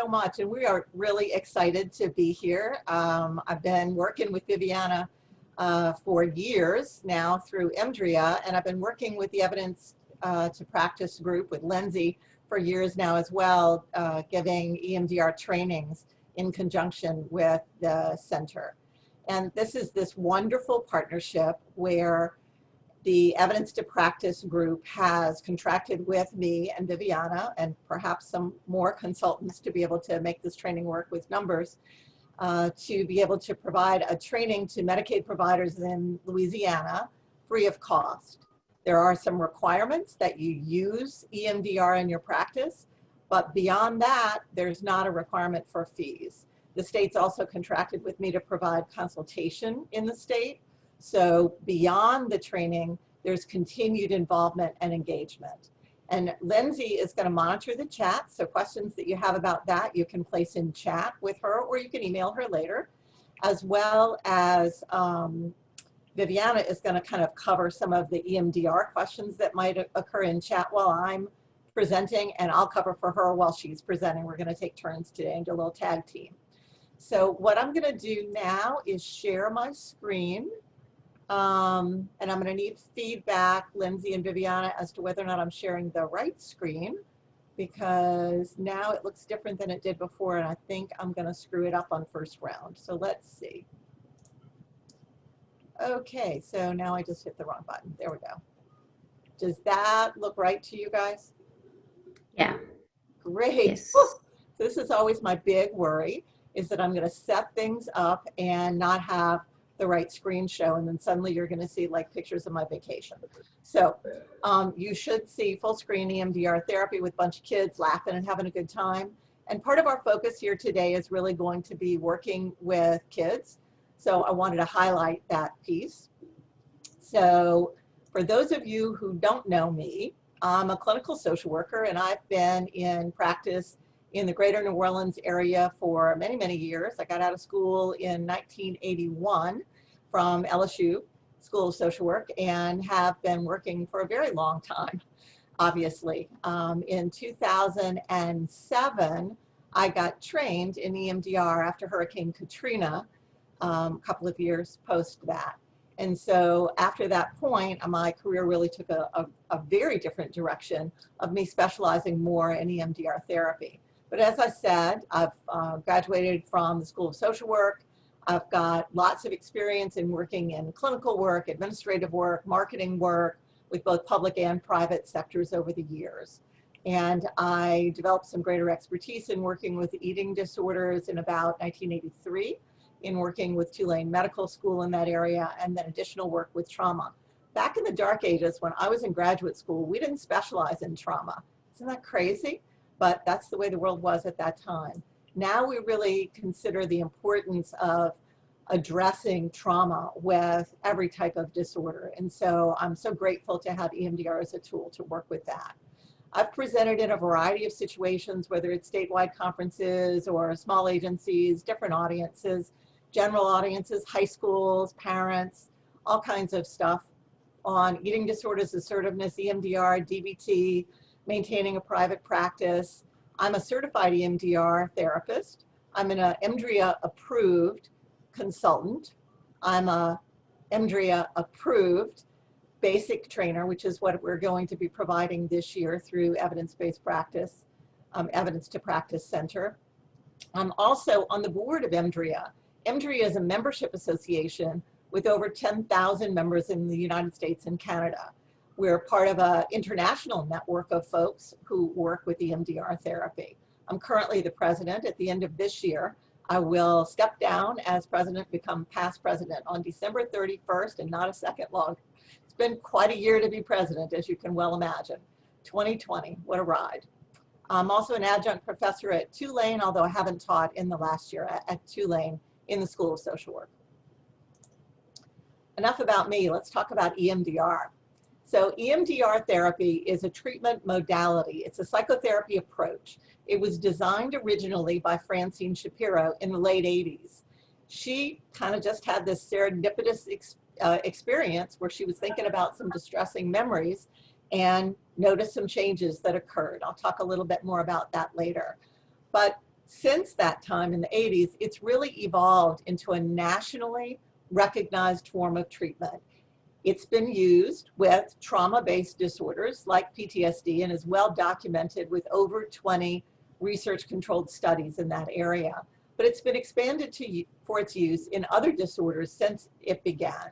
so much, and we are really excited to be here. I've been working with Viviana for years now through EMDR, and I've been working with the Evidence to Practice group with Lindsay for years now as well, giving EMDR trainings in conjunction with the center. And this is this wonderful partnership where the Evidence to Practice group has contracted with me and Viviana and perhaps some more consultants to be able to make this training work with numbers, to be able to provide a training to Medicaid providers in Louisiana free of cost. There are some requirements that you use EMDR in your practice, but beyond that, there's not a requirement for fees. The state's also contracted with me to provide consultation in the state. So beyond the training, there's continued involvement and engagement. And Lindsay is going to monitor the chat. So questions that you have about that, you can place in chat with her, or you can email her later, as well as Viviana is going to kind of cover some of the EMDR questions that might occur in chat while I'm presenting, and I'll cover for her while she's presenting. We're going to take turns today and do a little tag team. So what I'm going to do now is share my screen. And I'm going to need feedback, Lindsay and Viviana, as to whether or not I'm sharing the right screen, because now it looks different than it did before, and I think I'm going to screw it up on first round. So let's see. Okay, so now I just hit the wrong button. There we go. Does that look right to you guys? Yeah. Great. Yes. This is always my big worry, is that I'm going to set things up and not have the right screen show, and then suddenly you're going to see like pictures of my vacation. So you should see full screen EMDR therapy with a bunch of kids laughing and having a good time. And part of our focus here today is really going to be working with kids. So I wanted to highlight that piece. So for those of you who don't know me, I'm a clinical social worker, and I've been in practice in the greater New Orleans area for many, many years. I got out of school in 1981 from LSU School of Social Work and have been working for a very long time, obviously. In 2007, I got trained in EMDR after Hurricane Katrina, a couple of years post that. And so after that point, my career really took a very different direction of me specializing more in EMDR therapy. But as I said, I've graduated from the School of Social Work. I've got lots of experience in working in clinical work, administrative work, marketing work with both public and private sectors over the years. And I developed some greater expertise in working with eating disorders in about 1983, in working with Tulane Medical School in that area, and then additional work with trauma. Back in the dark ages, when I was in graduate school, we didn't specialize in trauma. Isn't that crazy? But that's the way the world was at that time. Now we really consider the importance of addressing trauma with every type of disorder. And so I'm so grateful to have EMDR as a tool to work with that. I've presented in a variety of situations, whether it's statewide conferences or small agencies, different audiences, general audiences, high schools, parents, all kinds of stuff on eating disorders, assertiveness, EMDR, DBT, maintaining a private practice. I'm a certified EMDR therapist. I'm an EMDR approved consultant. I'm a EMDR approved basic trainer, which is what we're going to be providing this year through evidence-based practice, Evidence to Practice Center. I'm also on the board of EMDR. EMDR is a membership association with over 10,000 members in the United States and Canada. We're part of an international network of folks who work with EMDR therapy. I'm currently the president. At the end of this year, I will step down as president, become past president on December 31st, and not a second long. It's been quite a year to be president, as you can well imagine. 2020, what a ride. I'm also an adjunct professor at Tulane, although I haven't taught in the last year at Tulane in the School of Social Work. Enough about me, let's talk about EMDR. So EMDR therapy is a treatment modality. It's a psychotherapy approach. It was designed originally by Francine Shapiro in the late 80s. She kind of just had this serendipitous experience where she was thinking about some distressing memories and noticed some changes that occurred. I'll talk a little bit more about that later. But Since that time in the 80s, it's really evolved into a nationally recognized form of treatment. It's been used with trauma-based disorders like PTSD and is well documented with over 20 research-controlled studies in that area. But it's been expanded for its use in other disorders since it began.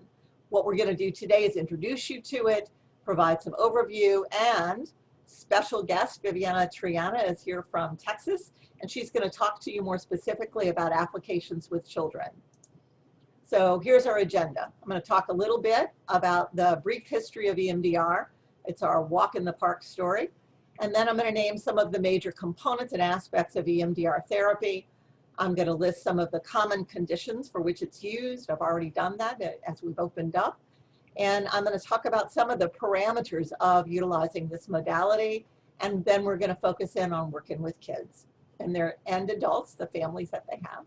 What we're going to do today is introduce you to it, provide some overview, and special guest Viviana Triana is here from Texas, and she's going to talk to you more specifically about applications with children. So here's our agenda. I'm going to talk a little bit about the brief history of EMDR. It's our walk in the park story. And then I'm going to name some of the major components and aspects of EMDR therapy. I'm going to list some of the common conditions for which it's used. I've already done that as we've opened up. And I'm going to talk about some of the parameters of utilizing this modality. And then we're going to focus in on working with kids and adults, the families that they have.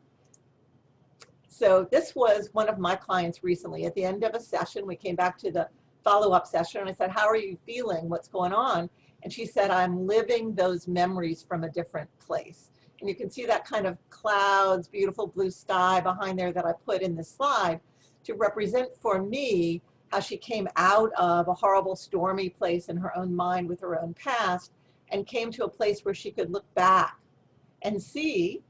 So this was one of my clients recently. At the end of a session, we came back to the follow-up session, and I said, how are you feeling? What's going on? And she said, I'm living those memories from a different place. And you can see that kind of clouds, beautiful blue sky behind there that I put in this slide to represent for me how she came out of a horrible, stormy place in her own mind with her own past and came to a place where she could look back and see.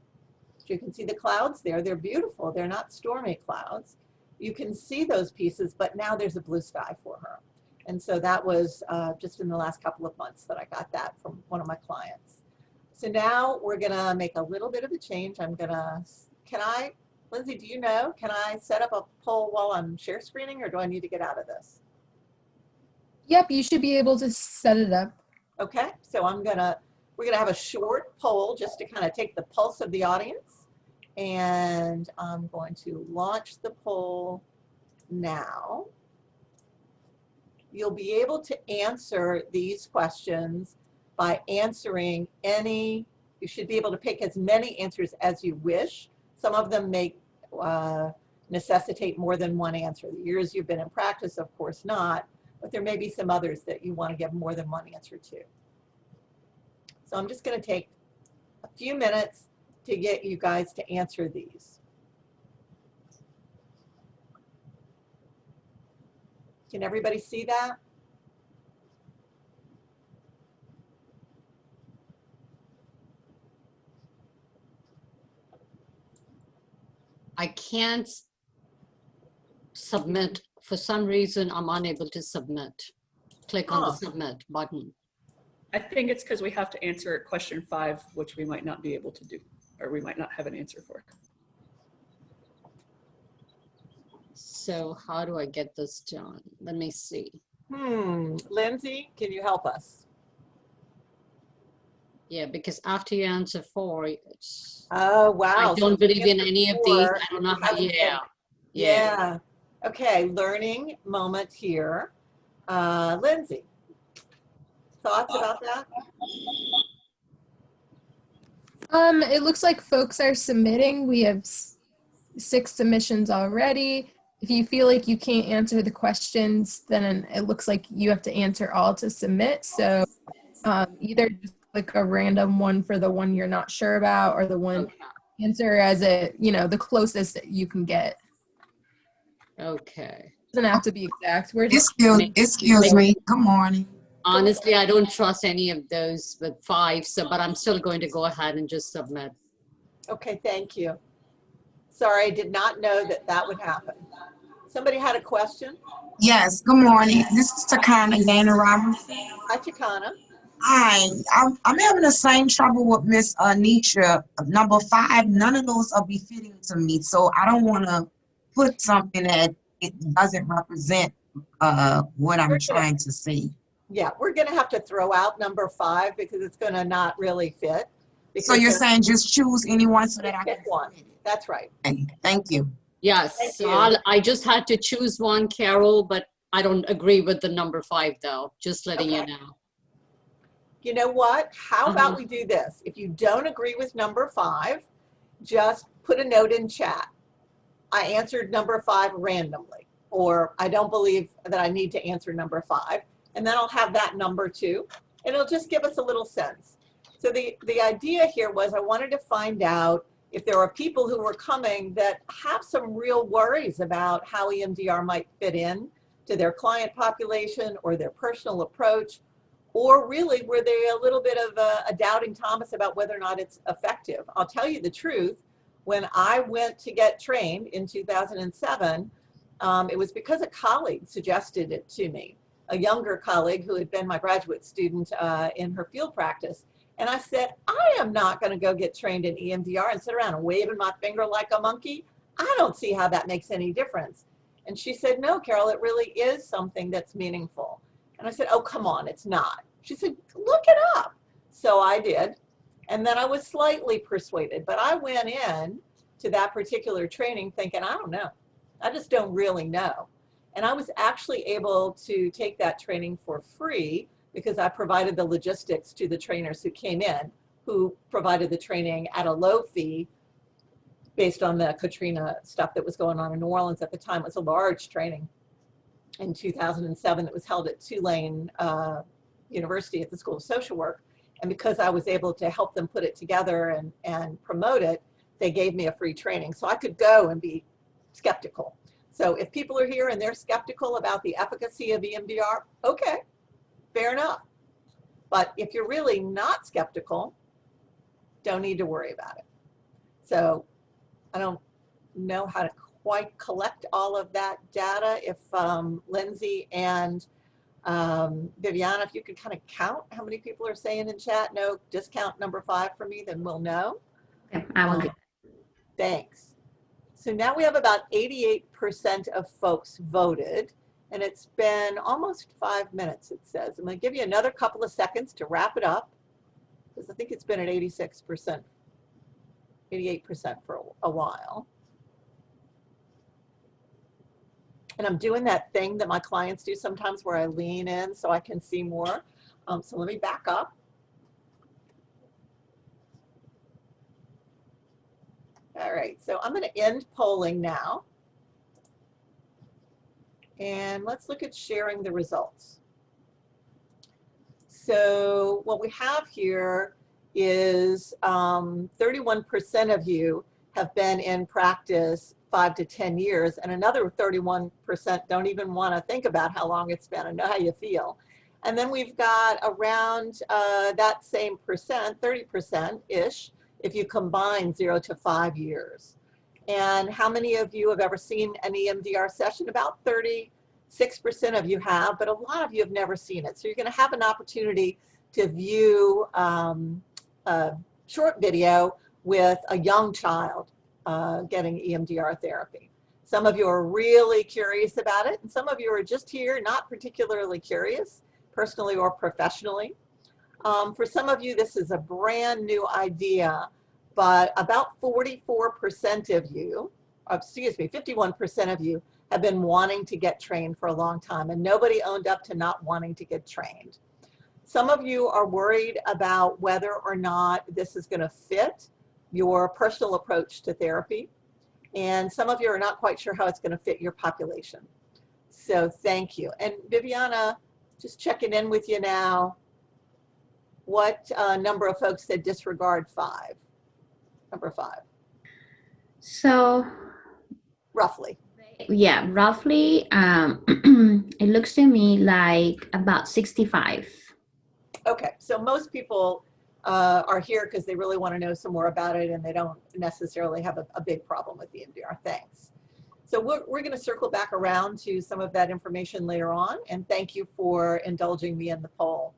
You can see the clouds there. They're beautiful. They're not stormy clouds. You can see those pieces, but now there's a blue sky for her. And so that was just in the last couple of months that I got that from one of my clients. So now we're going to make a little bit of a change. Lindsay, do you know, can I set up a poll while I'm share screening, or do I need to get out of this? Yep, you should be able to set it up. Okay, so we're going to have a short poll just to kind of take the pulse of the audience. And I'm going to launch the poll now. You'll be able to answer these questions by answering you should be able to pick as many answers as you wish. Some of them may necessitate more than one answer. The years you've been in practice, of course not, but there may be some others that you want to give more than one answer to. So I'm just going to take a few minutes to get you guys to answer these. Can everybody see that? I can't submit. For some reason, I'm unable to submit. Click on the submit button. I think it's because we have to answer question 5, which we might not be able to do, or we might not have an answer for. So how do I get this done? Let me see. Lindsay, can you help us? Yeah, because after you answer 4, it's, Oh, wow. I don't believe in any of these. I don't know how, yeah. Okay, learning moment here. Lindsay, thoughts about that? It looks like folks are submitting. We have 6 submissions already. If you feel like you can't answer the questions, then it looks like you have to answer all to submit. So either just click a random one for the one you're not sure about, or the one answer as the closest that you can get. Okay. It doesn't have to be exact. We're just Excuse me. Good morning. Honestly, I don't trust any of those with 5, but I'm still going to go ahead and just submit. Okay, thank you. Sorry, I did not know that would happen. Somebody had a question? Yes, good morning. This is Takana Dana Robertson. Hi, Chicana. Hi, I'm having the same trouble with Miss Nietzsche. Number 5, none of those are befitting to me. So I don't want to put something that it doesn't represent what I'm trying to see. Yeah, we're going to have to throw out number 5 because it's going to not really fit. So you're saying just choose anyone so that I pick can one. That's right. Thank you. Yes, Thank so you. I just had to choose one, Carol, but I don't agree with the number 5 though. Just letting you know. You know what? How about we do this? If you don't agree with number 5, just put a note in chat. I answered number 5 randomly, or I don't believe that I need to answer number 5. And then I'll have that number too. And it'll just give us a little sense. So the idea here was I wanted to find out if there are people who were coming that have some real worries about how EMDR might fit in to their client population or their personal approach, or really were they a little bit of a doubting Thomas about whether or not it's effective. I'll tell you the truth, when I went to get trained in 2007, it was because a colleague suggested it to me, a younger colleague who had been my graduate student in her field practice. And I said, I am not going to go get trained in EMDR and sit around and waving my finger like a monkey. I don't see how that makes any difference. And she said, no, Carol, it really is something that's meaningful. And I said, oh, come on, it's not. She said, look it up. So I did. And then I was slightly persuaded, but I went in to that particular training thinking, I don't know. I just don't really know. And I was actually able to take that training for free because I provided the logistics to the trainers who came in, who provided the training at a low fee based on the Katrina stuff that was going on in New Orleans at the time. It was a large training in 2007 that was held at Tulane University at the School of Social Work. And because I was able to help them put it together and promote it, they gave me a free training. So I could go and be skeptical. So if people are here and they're skeptical about the efficacy of EMDR, okay, fair enough. But if you're really not skeptical, don't need to worry about it. So I don't know how to quite collect all of that data. If Lindsay and Viviana, if you could kind of count how many people are saying in chat, no, discount number 5 for me, then we'll know. Okay, I will do. Thanks. So now we have about 88% of folks voted, and it's been almost 5 minutes, it says. I'm going to give you another couple of seconds to wrap it up, because I think it's been at 86%, 88% for a while. And I'm doing that thing that my clients do sometimes where I lean in so I can see more. So let me back up. All right, so I'm going to end polling now. And let's look at sharing the results. So what we have here is 31% of you have been in practice 5 to 10 years, and another 31% don't even want to think about how long it's been and know how you feel. And then we've got around that same percent, 30%-ish, if you combine 0 to 5 years. And how many of you have ever seen an EMDR session? About 36% of you have, but a lot of you have never seen it. So you're going to have an opportunity to view a short video with a young child getting EMDR therapy. Some of you are really curious about it, and some of you are just here, not particularly curious, personally or professionally. For some of you, this is a brand new idea, but about 44% of you, excuse me, 51% of you have been wanting to get trained for a long time, and nobody owned up to not wanting to get trained. Some of you are worried about whether or not this is going to fit your personal approach to therapy, and some of you are not quite sure how it's going to fit your population. So thank you. And Viviana, just checking in with you now. What number of folks said disregard 5? Number 5. So, Roughly. yeah, roughly, it looks to me like about 65. Okay, so most people are here because they really want to know some more about it, and they don't necessarily have a big problem with the EMDR. Thanks. So we're going to circle back around to some of that information later on, and thank you for indulging me in the poll.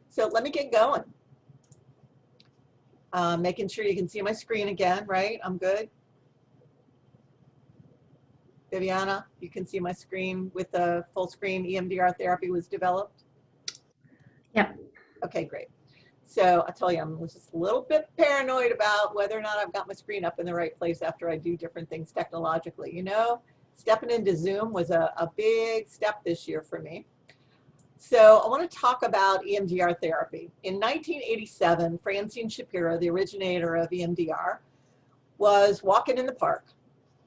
So let me get going. Making sure you can see my screen again, right? I'm good. Viviana, you can see my screen with the full screen EMDR therapy was developed? Yep. Okay, great. So I tell you, I'm just a little bit paranoid about whether or not I've got my screen up in the right place after I do different things technologically. You know, stepping into Zoom was a big step this year for me. So I want to talk about EMDR therapy. In 1987, Francine Shapiro, the originator of EMDR, was walking in the park,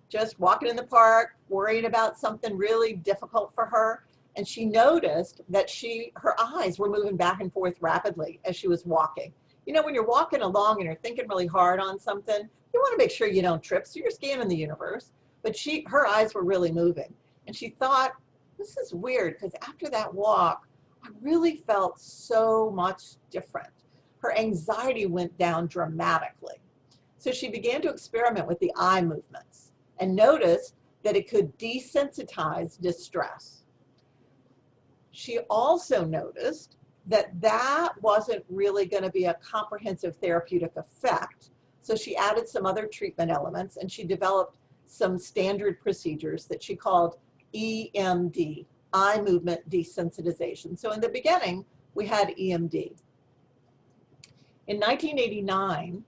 just walking in the park, worried about something really difficult for her. And she noticed that her eyes were moving back and forth rapidly as she was walking. You know, when you're walking along and you're thinking really hard on something, you want to make sure you don't trip, so you're scanning the universe. But her eyes were really moving. And she thought, this is weird, because after that walk, I really felt so much different. Her anxiety went down dramatically. So she began to experiment with the eye movements and noticed that it could desensitize distress. She also noticed that that wasn't really going to be a comprehensive therapeutic effect. So she added some other treatment elements, and she developed some standard procedures that she called EMD, eye movement desensitization. So in the beginning, we had EMD. In 1989,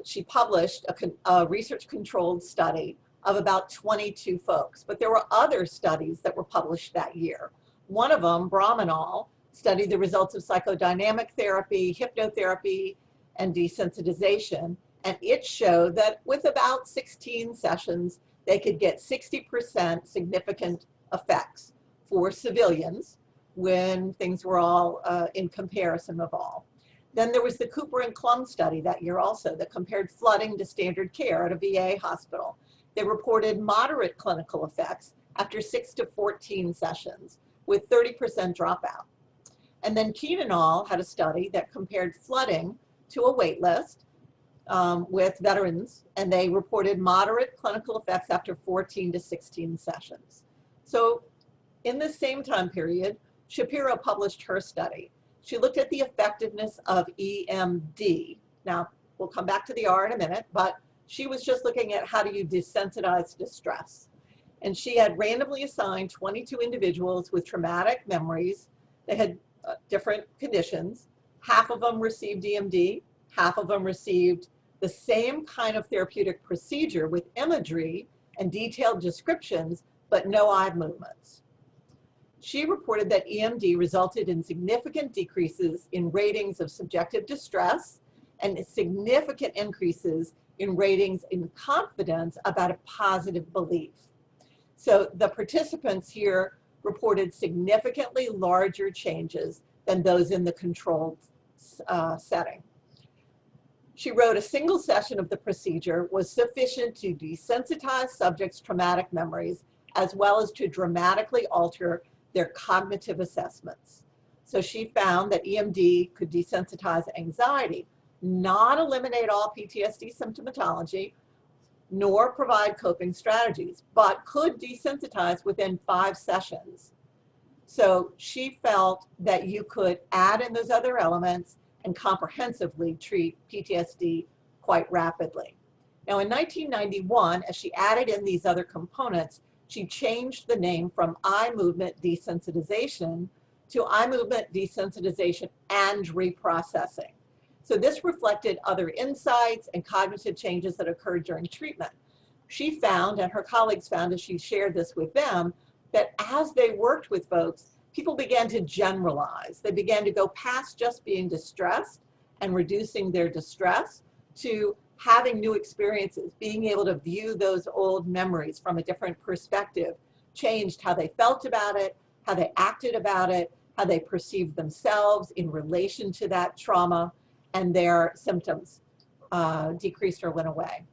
she published a research-controlled study of about 22 folks, but there were other studies that were published that year. One of them, Brahmanal, studied the results of psychodynamic therapy, hypnotherapy, and desensitization, and it showed that with about 16 sessions, they could get 60% significant effects for civilians when things were all in comparison of all. Then there was the Cooper and Klum study that year also that compared flooding to standard care at a VA hospital. They reported moderate clinical effects after 6 to 14 sessions with 30% dropout. And then Keenan al. had a study that compared flooding to a wait list with veterans, and they reported moderate clinical effects after 14 to 16 sessions. So in the same time period, Shapiro published her study. She looked at the effectiveness of EMD. Now, we'll come back to the R in a minute, but she was just looking at how do you desensitize distress. And she had randomly assigned 22 individuals with traumatic memories. They had different conditions. Half of them received EMD, half of them received the same kind of therapeutic procedure with imagery and detailed descriptions, but no eye movements. She reported that EMD resulted in significant decreases in ratings of subjective distress and significant increases in ratings in confidence about a positive belief. So the participants here reported significantly larger changes than those in the controlled setting. She wrote a single session of the procedure was sufficient to desensitize subjects' traumatic memories as well as to dramatically alter their cognitive assessments. So she found that EMD could desensitize anxiety, not eliminate all PTSD symptomatology, nor provide coping strategies, but could desensitize within 5 sessions. So she felt that you could add in those other elements and comprehensively treat PTSD quite rapidly. Now in 1991, as she added in these other components, she changed the name from eye movement desensitization to eye movement desensitization and reprocessing. So this reflected other insights and cognitive changes that occurred during treatment. She found, and her colleagues found as she shared this with them, that as they worked with folks, people began to generalize. They began to go past just being distressed and reducing their distress to having new experiences, being able to view those old memories from a different perspective, changed how they felt about it, how they acted about it, how they perceived themselves in relation to that trauma, and their symptoms decreased or went away.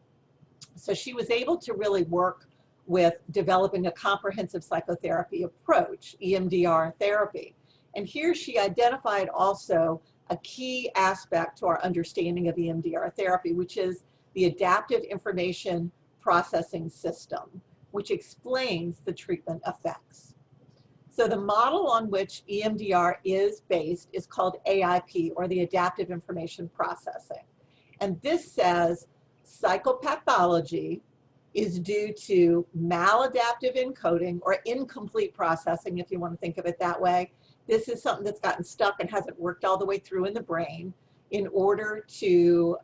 So she was able to really work with developing a comprehensive psychotherapy approach, EMDR therapy. And here she identified also a key aspect to our understanding of EMDR therapy, which is the adaptive information processing system, which explains the treatment effects. So the model on which EMDR is based is called AIP, or the adaptive information processing. And this says psychopathology is due to maladaptive encoding or incomplete processing, if you want to think of it that way. This is something that's gotten stuck and hasn't worked all the way through in the brain in order to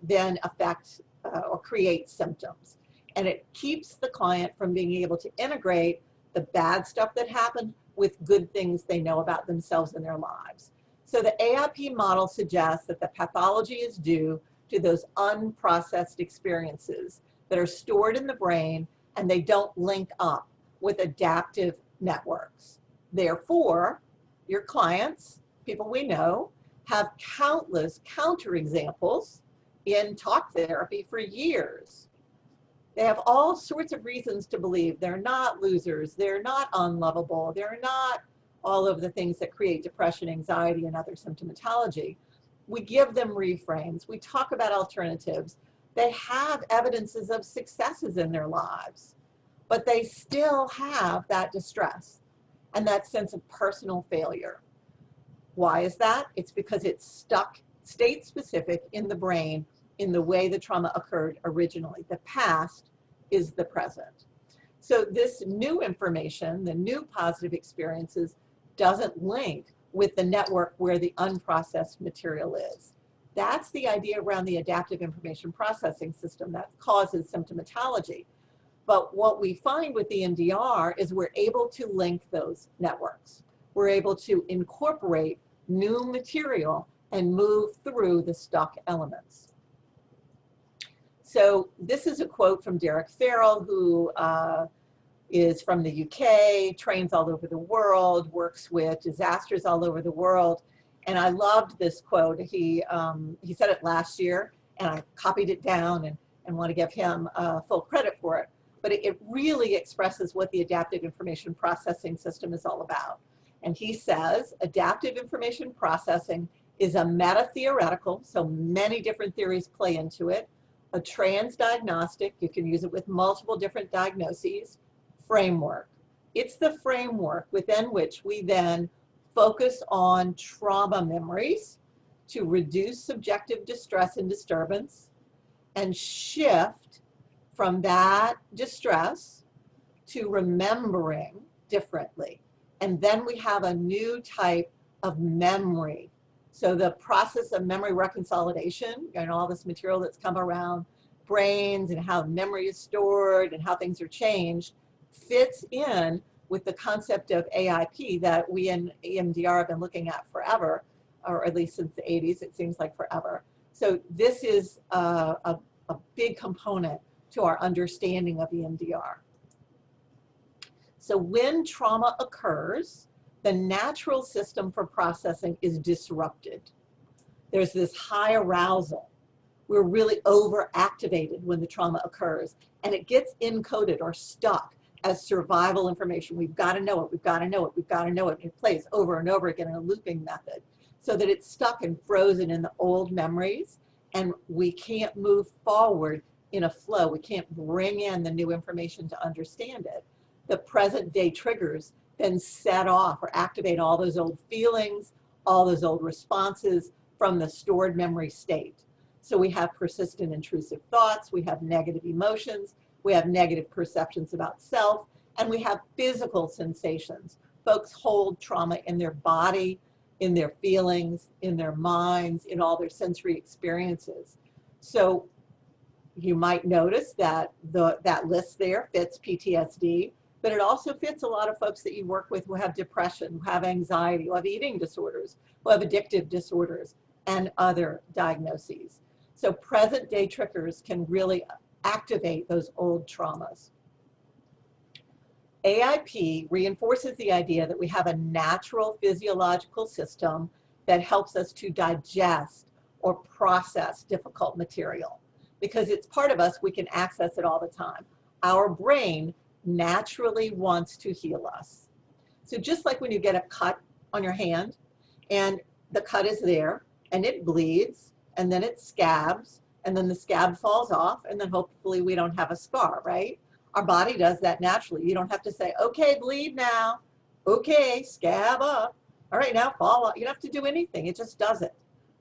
then affect or create symptoms. And it keeps the client from being able to integrate the bad stuff that happened with good things they know about themselves and their lives. So the AIP model suggests that the pathology is due to those unprocessed experiences that are stored in the brain, and they don't link up with adaptive networks. Therefore, your clients, people we know, have countless counterexamples in talk therapy for years. They have all sorts of reasons to believe they're not losers, they're not unlovable, they're not all of the things that create depression, anxiety, and other symptomatology. We give them reframes, we talk about alternatives. They have evidences of successes in their lives, but they still have that distress and that sense of personal failure. Why is that? It's because it's stuck state specific in the brain in the way the trauma occurred originally. The past is the present. So this new information, the new positive experiences, doesn't link with the network where the unprocessed material is. That's the idea around the adaptive information processing system that causes symptomatology. But what we find with the EMDR is we're able to link those networks. We're able to incorporate new material and move through the stuck elements. So this is a quote from Derek Farrell, who is from the UK, trains all over the world, works with disasters all over the world. And I loved this quote. He said it last year, and I copied it down and want to give him full credit for it. But it really expresses what the adaptive information processing system is all about. And he says, adaptive information processing is a meta-theoretical, so many different theories play into it, a trans-diagnostic, you can use it with multiple different diagnoses, framework. It's the framework within which we then focus on trauma memories to reduce subjective distress and disturbance and shift from that distress to remembering differently. And then we have a new type of memory. So the process of memory reconciliation and all this material that's come around brains and how memory is stored and how things are changed fits in with the concept of AIP that we in EMDR have been looking at forever, or at least since the 80s, it seems like forever. So this is a big component to our understanding of EMDR. So when trauma occurs, the natural system for processing is disrupted. There's this high arousal. We're really overactivated when the trauma occurs, and it gets encoded or stuck as survival information. We've got to know it, we've got to know it, we've got to know it. It plays over and over again in a looping method so that it's stuck and frozen in the old memories, and we can't move forward in a flow. We can't bring in the new information to understand it. The present day triggers then set off or activate all those old feelings, all those old responses from the stored memory state. So we have persistent intrusive thoughts, we have negative emotions, we have negative perceptions about self, and we have physical sensations. Folks hold trauma in their body, in their feelings, in their minds, in all their sensory experiences. So you might notice that that list there fits PTSD, but it also fits a lot of folks that you work with who have depression, who have anxiety, who have eating disorders, who have addictive disorders, and other diagnoses. So present day triggers can really activate those old traumas. AIP reinforces the idea that we have a natural physiological system that helps us to digest or process difficult material. Because it's part of us, we can access it all the time. Our brain naturally wants to heal us. So just like when you get a cut on your hand and the cut is there and it bleeds and then it scabs and then the scab falls off and then hopefully we don't have a scar, right? Our body does that naturally. You don't have to say, okay, bleed now. Okay, scab up. All right, now fall off. You don't have to do anything. It just does it.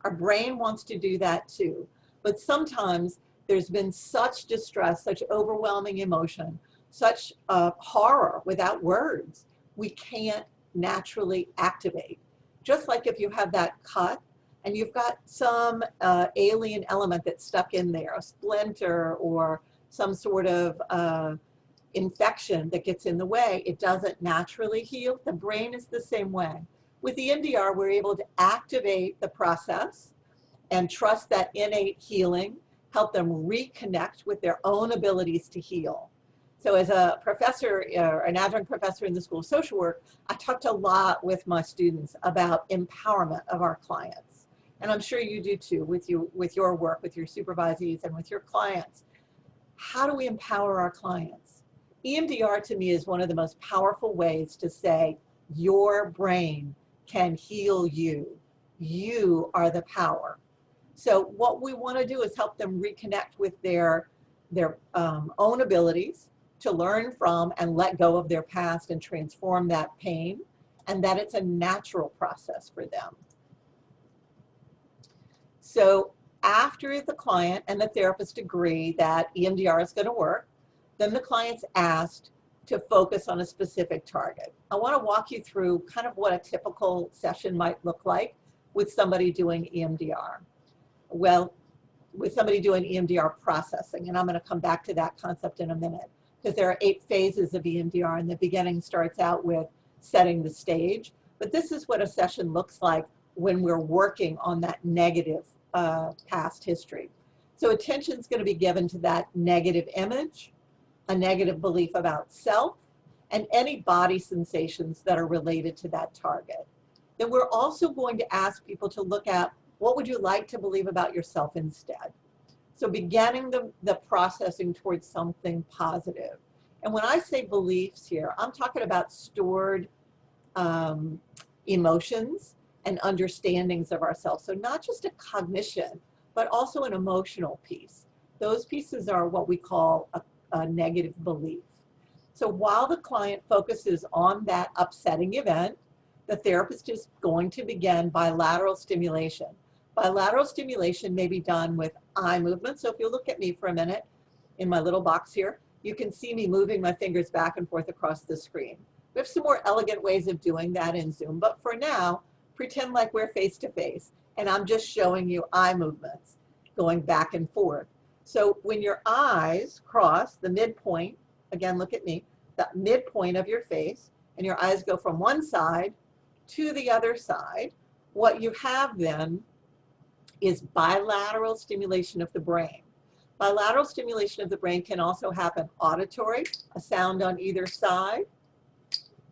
Our brain wants to do that too. But sometimes there's been such distress, such overwhelming emotion, such horror without words, we can't naturally activate. Just like if you have that cut and you've got some alien element that's stuck in there, a splinter or some sort of infection that gets in the way, it doesn't naturally heal. The brain is the same way. With the EMDR, we're able to activate the process and trust that innate healing, help them reconnect with their own abilities to heal. So as a professor, an adjunct professor in the School of Social Work, I talked a lot with my students about empowerment of our clients. and I'm sure you do too with your work, with your supervisees and with your clients. How do we empower our clients? EMDR to me is one of the most powerful ways to say your brain can heal you. You are the power. So what we want to do is help them reconnect with their own abilities to learn from and let go of their past and transform that pain, and that it's a natural process for them. So after the client and the therapist agree that EMDR is going to work, then the client's asked to focus on a specific target. I want to walk you through kind of what a typical session might look like with somebody doing EMDR. Well, with somebody doing EMDR processing, and I'm going to come back to that concept in a minute, because there are 8 phases of EMDR, and the beginning starts out with setting the stage. But this is what a session looks like when we're working on that negative past history. So attention is going to be given to that negative image, a negative belief about self, and any body sensations that are related to that target. Then we're also going to ask people to look at what would you like to believe about yourself instead. So beginning the processing towards something positive. And when I say beliefs here, I'm talking about stored emotions and understandings of ourselves. So not just a cognition, but also an emotional piece. Those pieces are what we call a negative belief. So while the client focuses on that upsetting event, the therapist is going to begin bilateral stimulation. Bilateral stimulation may be done with eye movement. So if you look at me for a minute in my little box here, you can see me moving my fingers back and forth across the screen. We have some more elegant ways of doing that in Zoom, but for now, pretend like we're face to face, and I'm just showing you eye movements going back and forth. So when your eyes cross the midpoint, again, look at me, the midpoint of your face, and your eyes go from one side to the other side, what you have then is bilateral stimulation of the brain. Bilateral stimulation of the brain can also happen auditory, a sound on either side,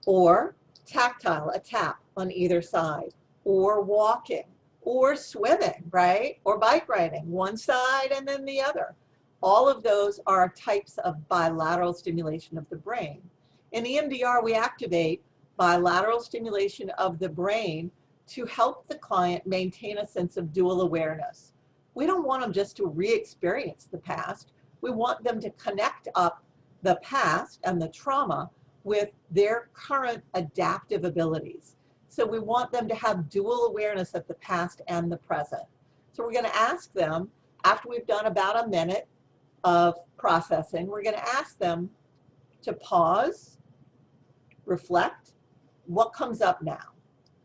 or tactile, a tap on either side, or walking, or swimming, right? Or bike riding, one side and then the other. All of those are types of bilateral stimulation of the brain. In EMDR, we activate bilateral stimulation of the brain to help the client maintain a sense of dual awareness. We don't want them just to re-experience the past. We want them to connect up the past and the trauma with their current adaptive abilities. So we want them to have dual awareness of the past and the present. So we're going to ask them, after we've done about a minute of processing, we're going to ask them to pause, reflect, what comes up now?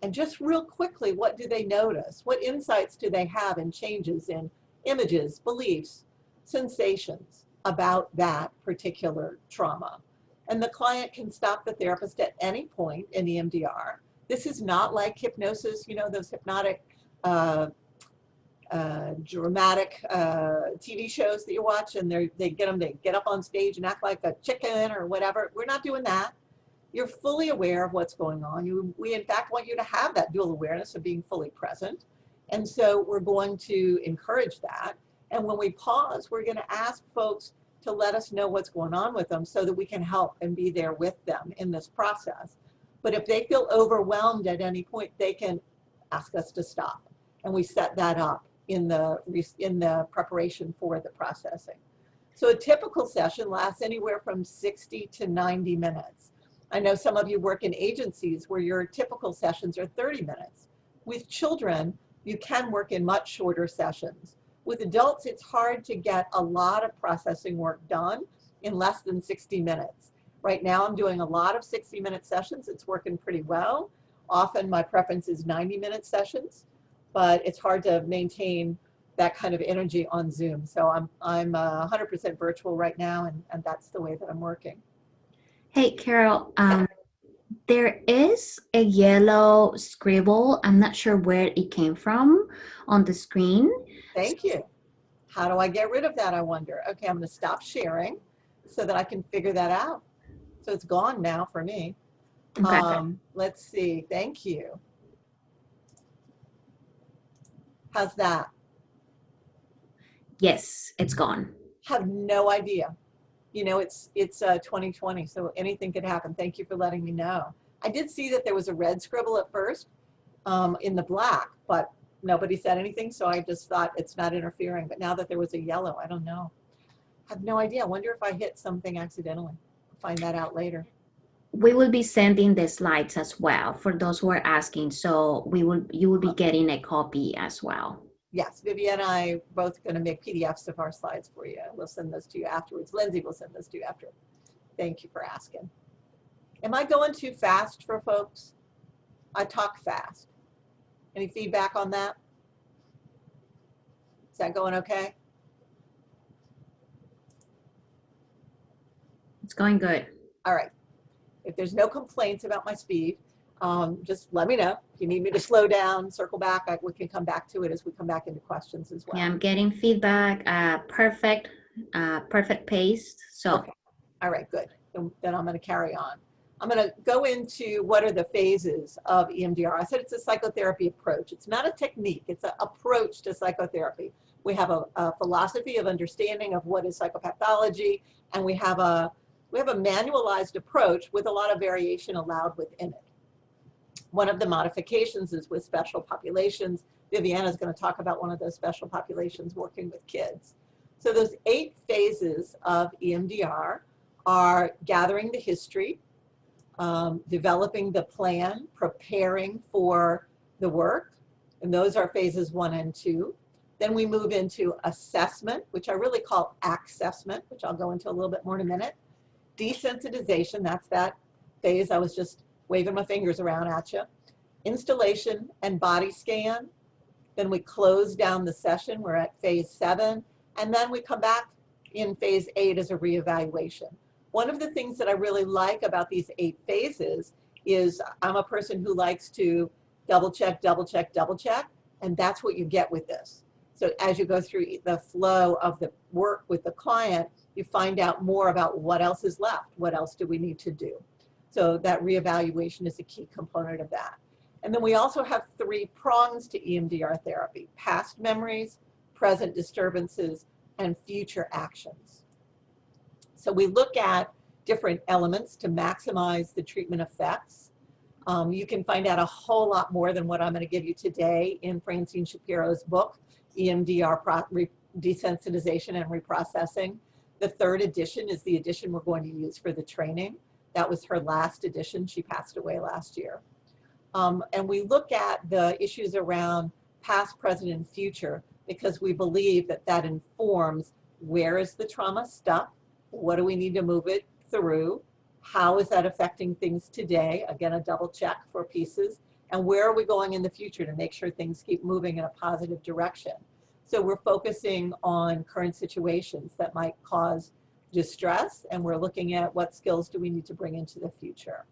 And just real quickly, what do they notice? What insights do they have in changes in images, beliefs, sensations about that particular trauma? And the client can stop the therapist at any point in EMDR. This is not like hypnosis, you know, those hypnotic, dramatic TV shows that you watch, and they get them to get up on stage and act like a chicken or whatever. We're not doing that. You're fully aware of what's going on. We in fact want you to have that dual awareness of being fully present. And so we're going to encourage that. And when we pause, we're going to ask folks to let us know what's going on with them so that we can help and be there with them in this process. But if they feel overwhelmed at any point, they can ask us to stop. And we set that up in the preparation for the processing. So a typical session lasts anywhere from 60 to 90 minutes. I know some of you work in agencies where your typical sessions are 30 minutes. With children, you can work in much shorter sessions. With adults, it's hard to get a lot of processing work done in less than 60 minutes. Right now, I'm doing a lot of 60-minute sessions. It's working pretty well. Often my preference is 90-minute sessions, but it's hard to maintain that kind of energy on Zoom. So I'm 100% virtual right now, and that's the way that I'm working. Hey, Carol, there is a yellow scribble. I'm not sure where it came from on the screen. Thank you. How do I get rid of that, I wonder? Okay, I'm going to stop sharing so that I can figure that out. So it's gone now for me. Okay. Let's see. Thank you. How's that? Yes, it's gone. Have no idea. You know, it's 2020, so anything could happen. Thank you for letting me know. I did see that there was a red scribble at first in the black, but nobody said anything, so I just thought it's not interfering. But now that there was a yellow, I don't know. I have no idea. I wonder if I hit something accidentally. I'll find that out later. We will be sending the slides as well for those who are asking. So you will be getting a copy as well. Yes, Vivian and I both going to make PDFs of our slides for you. We'll send those to you afterwards. Lindsay will send those to you after. Thank you for asking. Am I going too fast for folks? I talk fast. Any feedback on that? Is that going okay? It's going good. All right. If there's no complaints about my speed, just let me know. If you need me to slow down, circle back, we can come back to it as we come back into questions as well. Yeah, I'm getting feedback. Perfect pace. So. Okay. All right, good. Then I'm going to carry on. I'm going to go into what are the phases of EMDR. I said it's a psychotherapy approach. It's not a technique. It's an approach to psychotherapy. We have a philosophy of understanding of what is psychopathology, and we have a manualized approach with a lot of variation allowed within it. One of the modifications is with special populations. Viviana is going to talk about one of those special populations working with kids. So those 8 phases of EMDR are gathering the history, developing the plan, preparing for the work, and those are phases 1 and 2. Then we move into assessment, which I really call accessment, which I'll go into a little bit more in a minute. Desensitization, that's that phase I was just waving my fingers around at you. Installation and body scan. Then we close down the session. We're at phase 7. And then we come back in phase 8 as a reevaluation. One of the things that I really like about these 8 phases is I'm a person who likes to double check, and that's what you get with this. So as you go through the flow of the work with the client, you find out more about what else is left. What else do we need to do? So that reevaluation is a key component of that. And then we also have 3 prongs to EMDR therapy: past memories, present disturbances, and future actions. So we look at different elements to maximize the treatment effects. You can find out a whole lot more than what I'm going to give you today in Francine Shapiro's book, EMDR Desensitization and Reprocessing. The 3rd edition is the edition we're going to use for the training. That was her last edition. She passed away last year. And we look at the issues around past, present, and future because we believe that that informs where is the trauma stuck, what do we need to move it through, how is that affecting things today, again, a double check for pieces, and where are we going in the future to make sure things keep moving in a positive direction. So we're focusing on current situations that might cause distress, and we're looking at what skills do we need to bring into the future.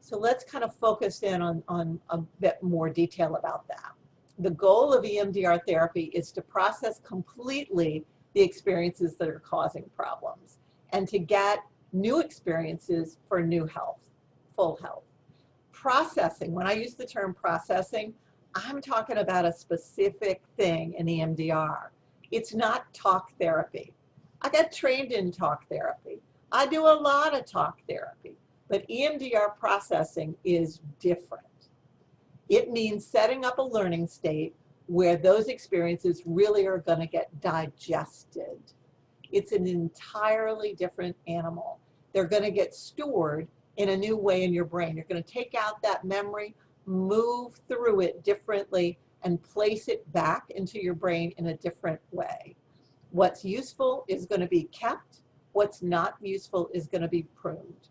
So let's kind of focus in on a bit more detail about that. The goal of EMDR therapy is to process completely the experiences that are causing problems and to get new experiences for new health, full health. Processing, when I use the term processing, I'm talking about a specific thing in EMDR. It's not talk therapy. I got trained in talk therapy. I do a lot of talk therapy, but EMDR processing is different. It means setting up a learning state where those experiences really are going to get digested. It's an entirely different animal. They're going to get stored in a new way in your brain. You're going to take out that memory, move through it differently, and place it back into your brain in a different way. What's useful is going to be kept. What's not useful is going to be pruned.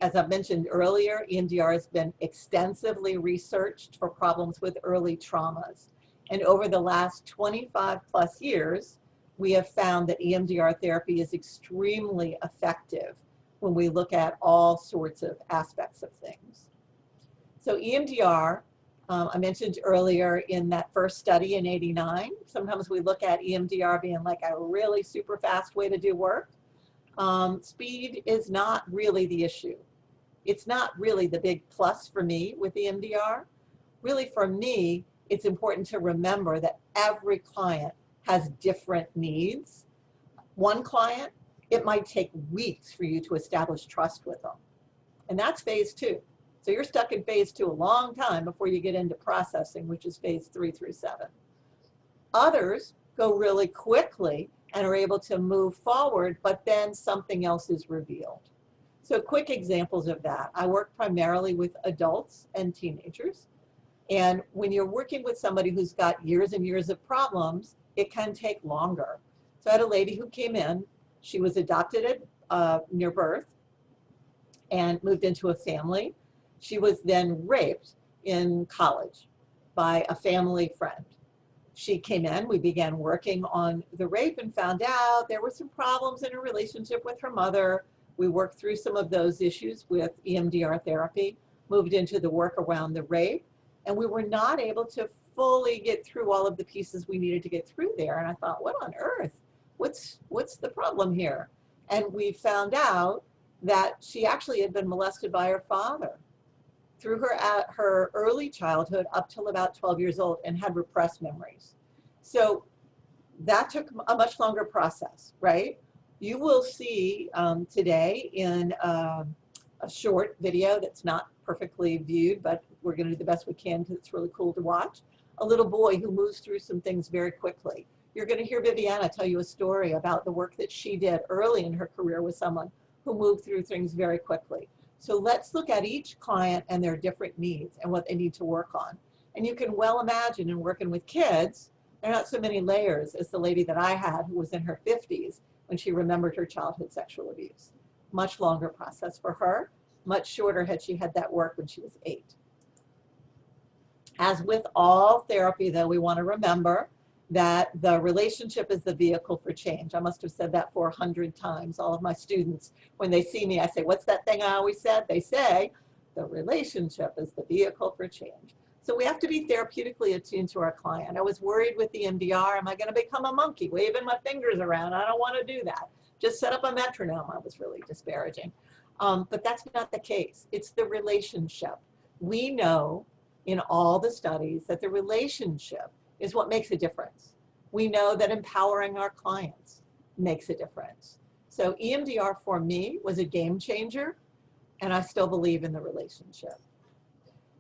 As I mentioned earlier, EMDR has been extensively researched for problems with early traumas. And over the last 25 plus years, we have found that EMDR therapy is extremely effective when we look at all sorts of aspects of things. So EMDR, I mentioned earlier in that first study in '89, sometimes we look at EMDR being like a really super fast way to do work. Speed is not really the issue. it's not really the big plus for me with EMDR. Really for me, it's important to remember that every client has different needs. One client, it might take weeks for you to establish trust with them. And that's phase 2. So you're stuck in phase 2 a long time before you get into processing, which is phase 3 through 7. Others go really quickly and are able to move forward, but then something else is revealed. So quick examples of that. I work primarily with adults and teenagers. And when you're working with somebody who's got years and years of problems, it can take longer. So I had a lady who came in. She was adopted at near birth and moved into a family. She was then raped in college by a family friend. She came in, we began working on the rape and found out there were some problems in her relationship with her mother. We worked through some of those issues with EMDR therapy, moved into the work around the rape, and we were not able to fully get through all of the pieces we needed to get through there. And I thought, what on earth? What's the problem here? And we found out that she actually had been molested by her father through her early childhood up till about 12 years old and had repressed memories. So that took a much longer process, right? You will see today in a short video that's not perfectly viewed, but we're going to do the best we can because it's really cool to watch, a little boy who moves through some things very quickly. You're going to hear Viviana tell you a story about the work that she did early in her career with someone who moved through things very quickly. So let's look at each client and their different needs and what they need to work on. And you can well imagine in working with kids, there are not so many layers as the lady that I had who was in her 50s when she remembered her childhood sexual abuse. Much longer process for her, much shorter had she had that work when she was 8. As with all therapy, though, we want to remember that the relationship is the vehicle for change. I must have said that 400 times. All of my students, when they see me, I say, what's that thing I always said? They say, the relationship is the vehicle for change. So we have to be therapeutically attuned to our client. I was worried with the EMDR, am I going to become a monkey, waving my fingers around? I don't want to do that. Just set up a metronome. I was really disparaging. But that's not the case. It's the relationship. We know in all the studies that the relationship is what makes a difference. We know that empowering our clients makes a difference. So EMDR for me was a game changer, and I still believe in the relationship.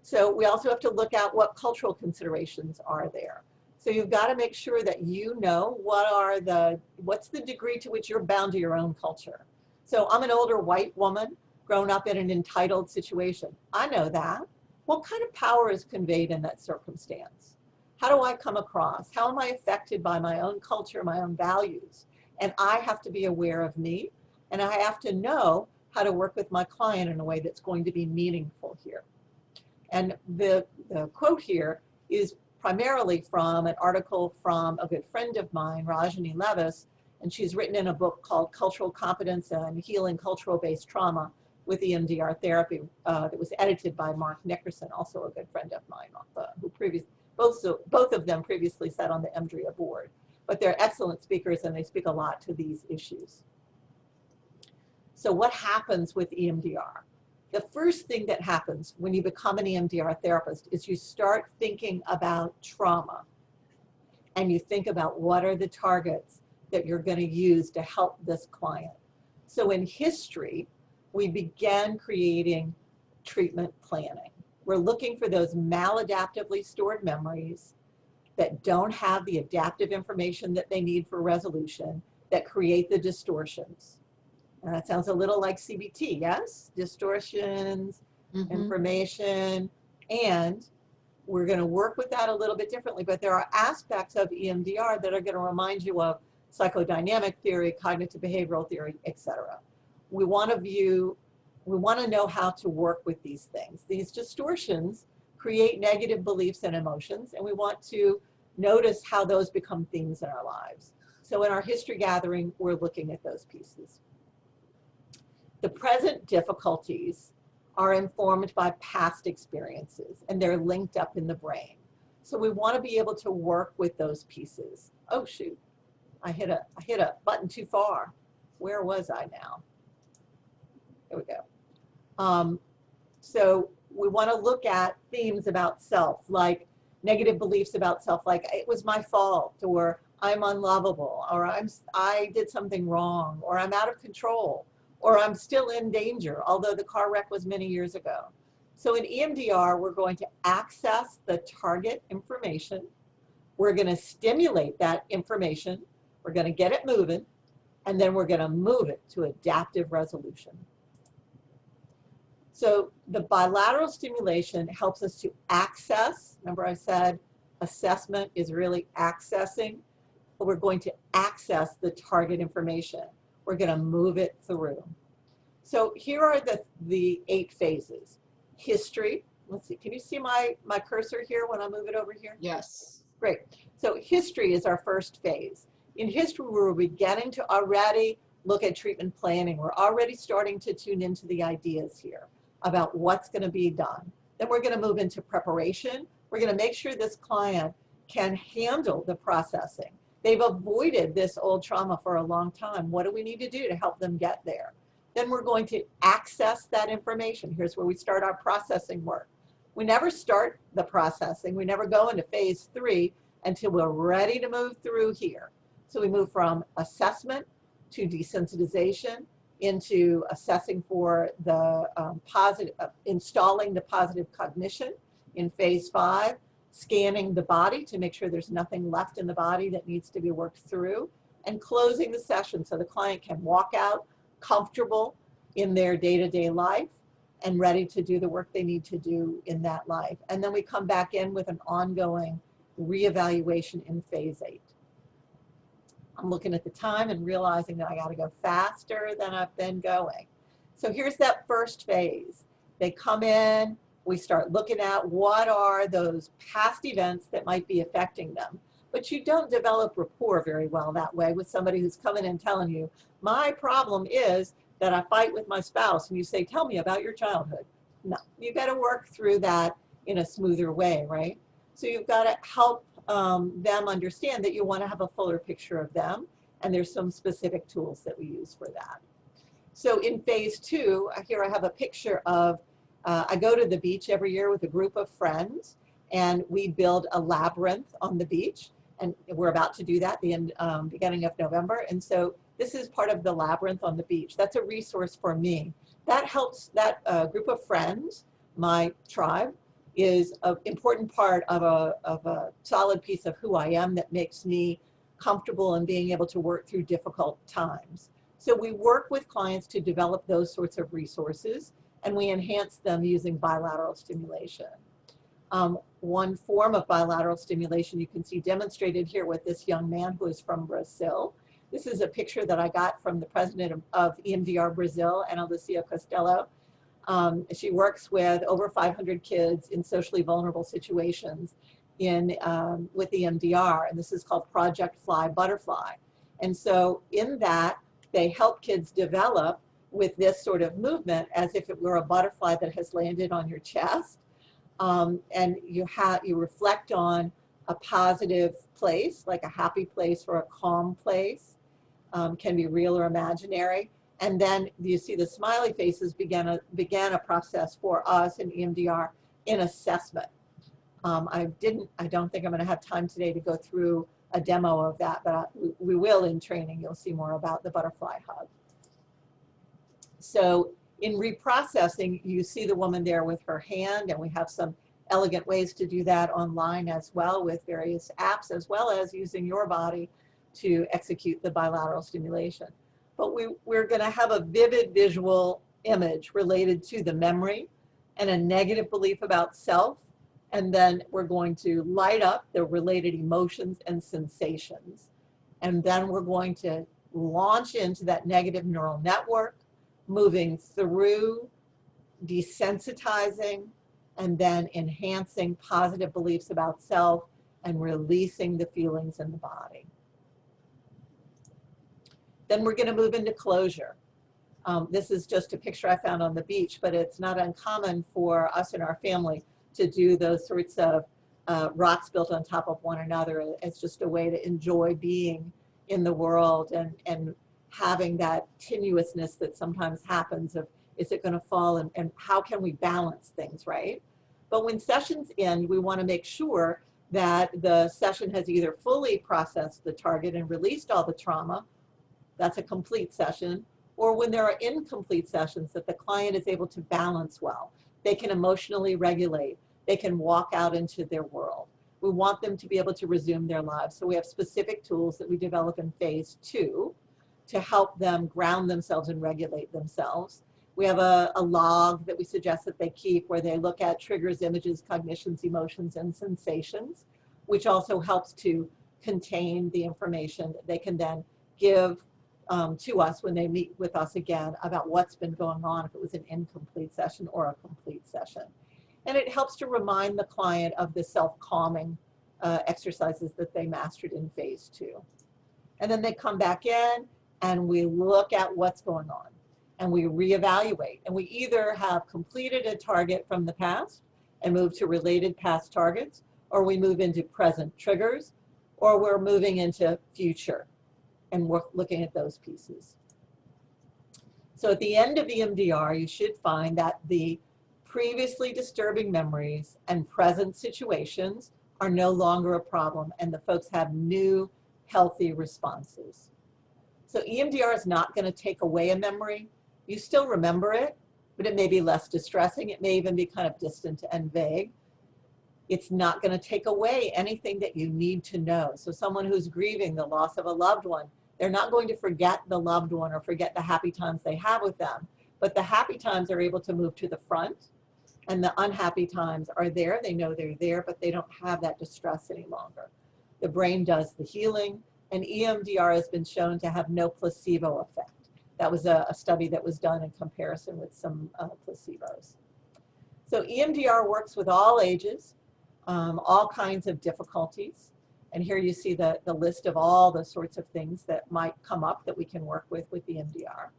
So we also have to look at what cultural considerations are there. So you've got to make sure that you know what's the degree to which you're bound to your own culture. So I'm an older white woman grown up in an entitled situation. I know that. What kind of power is conveyed in that circumstance? How do I come across? How am I affected by my own culture, my own values? And I have to be aware of me, and I have to know how to work with my client in a way that's going to be meaningful here. And the quote here is primarily from an article from a good friend of mine, Rajani Levis, and she's written in a book called Cultural Competence and Healing Cultural-Based Trauma with EMDR Therapy that was edited by Mark Nickerson, also a good friend of mine, both of them previously sat on the EMDR board. But they're excellent speakers and they speak a lot to these issues. So what happens with EMDR? The first thing that happens when you become an EMDR therapist is you start thinking about trauma. And you think about what are the targets that you're going to use to help this client. So in history, we began creating treatment planning. We're looking for those maladaptively stored memories that don't have the adaptive information that they need for resolution, that create the distortions. And that sounds a little like CBT, yes? Distortions, information, and we're going to work with that a little bit differently, but there are aspects of EMDR that are going to remind you of psychodynamic theory, cognitive behavioral theory, etc. We want to know how to work with these things. These distortions create negative beliefs and emotions, and we want to notice how those become themes in our lives. So in our history gathering, we're looking at those pieces. The present difficulties are informed by past experiences, and they're linked up in the brain. So we want to be able to work with those pieces. Oh shoot, I hit a button too far. Where was I now? There we go. So we want to look at themes about self, like negative beliefs about self, like it was my fault, or I'm unlovable, or I did something wrong, or I'm out of control, or I'm still in danger, although the car wreck was many years ago. So in EMDR, we're going to access the target information. We're going to stimulate that information. We're going to get it moving, and then we're going to move it to adaptive resolution. So the bilateral stimulation helps us to access. Remember I said assessment is really accessing, but we're going to access the target information. We're going to move it through. So here are the 8 phases. History. Let's see, can you see my cursor here when I move it over here? Yes. Great. So history is our first phase. In history, we're beginning to already look at treatment planning. We're already starting to tune into the ideas here about what's going to be done. Then we're going to move into preparation. We're going to make sure this client can handle the processing. They've avoided this old trauma for a long time. What do we need to do to help them get there? Then we're going to access that information. Here's where we start our processing work. We never start the processing. We never go into phase 3 until we're ready to move through here. So we move from assessment to desensitization into assessing for the installing the positive cognition in phase 5, scanning the body to make sure there's nothing left in the body that needs to be worked through, and closing the session so the client can walk out comfortable in their day-to-day life and ready to do the work they need to do in that life. And then we come back in with an ongoing reevaluation in phase 8. I'm looking at the time and realizing that I got to go faster than I've been going. So here's that first phase. They come in, we start looking at what are those past events that might be affecting them. But you don't develop rapport very well that way with somebody who's coming in telling you, my problem is that I fight with my spouse, and you say, tell me about your childhood. No, you got to work through that in a smoother way, right? So you've got to help them understand that you want to have a fuller picture of them, and there's some specific tools that we use for that. So in phase 2, here I have a picture of, I go to the beach every year with a group of friends, and we build a labyrinth on the beach, and we're about to do that the beginning of November. And so this is part of the labyrinth on the beach. That's a resource for me. That helps that group of friends, my tribe, is an important part of a solid piece of who I am that makes me comfortable in being able to work through difficult times. So we work with clients to develop those sorts of resources, and we enhance them using bilateral stimulation. One form of bilateral stimulation you can see demonstrated here with this young man who is from Brazil. This is a picture that I got from the president of EMDR Brazil, and Alicia Costello. She works with over 500 kids in socially vulnerable situations with EMDR, and this is called Project Fly Butterfly. And so in that, they help kids develop with this sort of movement as if it were a butterfly that has landed on your chest. And you reflect on a positive place, like a happy place or a calm place, can be real or imaginary. And then you see the smiley faces began a process for us in EMDR in assessment. I don't think I'm going to have time today to go through a demo of that, but we will in training. You'll see more about the butterfly hug. So in reprocessing, you see the woman there with her hand, and we have some elegant ways to do that online as well with various apps, as well as using your body to execute the bilateral stimulation. But we're going to have a vivid visual image related to the memory and a negative belief about self, and then we're going to light up the related emotions and sensations. And then we're going to launch into that negative neural network, moving through, desensitizing, and then enhancing positive beliefs about self and releasing the feelings in the body. Then we're going to move into closure. This is just a picture I found on the beach, but it's not uncommon for us and our family to do those sorts of rocks built on top of one another. It's just a way to enjoy being in the world and having that tenuousness that sometimes happens of Is it going to fall? And how can we balance things, right? But when sessions end, we want to make sure that the session has either fully processed the target and released all the trauma, that's a complete session, or when there are incomplete sessions, that the client is able to balance well. They can emotionally regulate. They can walk out into their world. We want them to be able to resume their lives. So we have specific tools that we develop in phase 2 to help them ground themselves and regulate themselves. We have a log that we suggest that they keep where they look at triggers, images, cognitions, emotions, and sensations, which also helps to contain the information that they can then give to us when they meet with us again about what's been going on, if it was an incomplete session or a complete session. And it helps to remind the client of the self-calming exercises that they mastered in phase 2. And then they come back in and we look at what's going on and we reevaluate. And we either have completed a target from the past and move to related past targets, or we move into present triggers, or we're moving into future. And we're looking at those pieces. So at the end of EMDR, you should find that the previously disturbing memories and present situations are no longer a problem, and the folks have new, healthy responses. So EMDR is not going to take away a memory. You still remember it, but it may be less distressing. It may even be kind of distant and vague. It's not going to take away anything that you need to know. So someone who's grieving the loss of a loved one, they're not going to forget the loved one or forget the happy times they have with them. But the happy times are able to move to the front, and the unhappy times are there. They know they're there, but they don't have that distress any longer. The brain does the healing, and EMDR has been shown to have no placebo effect. That was a study that was done in comparison with some placebos. So EMDR works with all ages, all kinds of difficulties. And here you see the list of all the sorts of things that might come up that we can work with EMDR.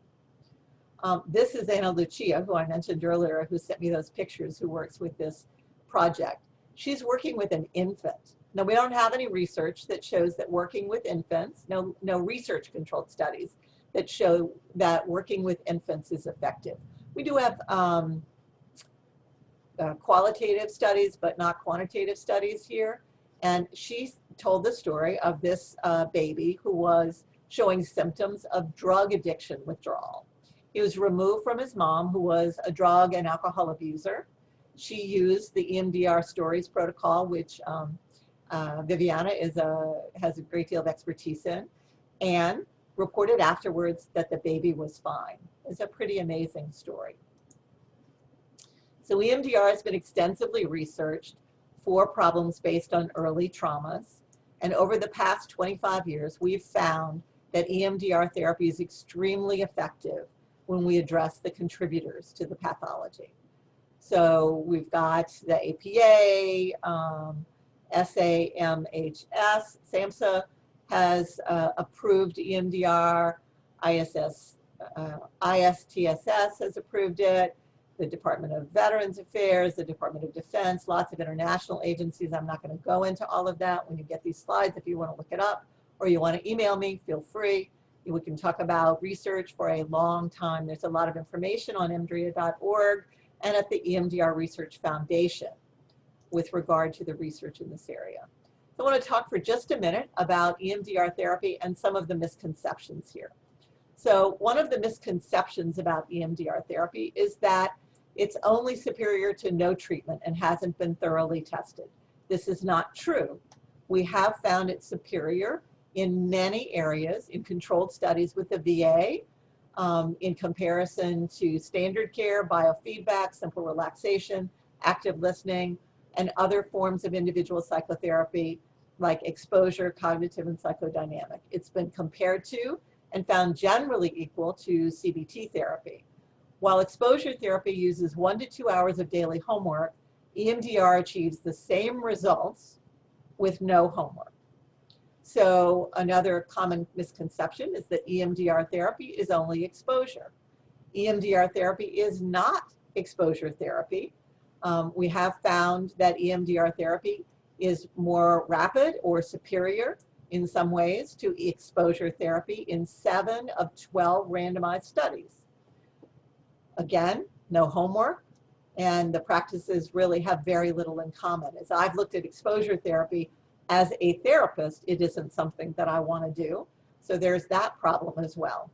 This is Anna Lucia, who I mentioned earlier, who sent me those pictures, who works with this project. She's working with an infant. Now, we don't have any research that shows that working with infants, no research-controlled studies that show that working with infants is effective. We do have qualitative studies, but not quantitative studies here. And she told the story of this baby who was showing symptoms of drug addiction withdrawal. He was removed from his mom, who was a drug and alcohol abuser. She used the EMDR stories protocol, which Viviana has a great deal of expertise in, and reported afterwards that the baby was fine. It's a pretty amazing story. So EMDR has been extensively researched for problems based on early traumas. And over the past 25 years, we've found that EMDR therapy is extremely effective when we address the contributors to the pathology. So we've got the APA, SAMHS, SAMHSA has approved EMDR, ISTSS has approved it, the Department of Veterans Affairs, the Department of Defense, lots of international agencies. I'm not going to go into all of that. When you get these slides, if you want to look it up or you want to email me, feel free. We can talk about research for a long time. There's a lot of information on emdria.org and at the EMDR Research Foundation with regard to the research in this area. So I want to talk for just a minute about EMDR therapy and some of the misconceptions here. So one of the misconceptions about EMDR therapy is that it's only superior to no treatment and hasn't been thoroughly tested. This is not true. We have found it superior in many areas in controlled studies with the VA, in comparison to standard care, biofeedback, simple relaxation, active listening, and other forms of individual psychotherapy like exposure, cognitive, and psychodynamic. It's been compared to and found generally equal to CBT therapy. While exposure therapy uses 1 to 2 hours of daily homework, EMDR achieves the same results with no homework. So another common misconception is that EMDR therapy is only exposure. EMDR therapy is not exposure therapy. We have found that EMDR therapy is more rapid or superior in some ways to exposure therapy in 7 of 12 randomized studies. Again, no homework, and the practices really have very little in common. As I've looked at exposure therapy as a therapist, it isn't something that I want to do. So there's that problem as well.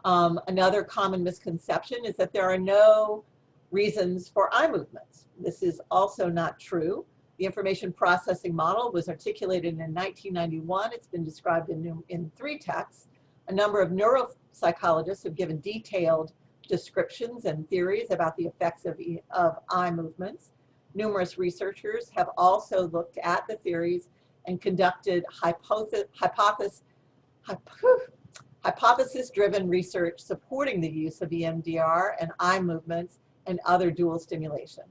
Another common misconception is that there are no reasons for eye movements. This is also not true. The information processing model was articulated in 1991. It's been described in 3 texts. A number of neuropsychologists have given detailed descriptions and theories about the effects of eye movements. Numerous researchers have also looked at the theories and conducted hypothesis-driven research supporting the use of EMDR and eye movements and other dual stimulation.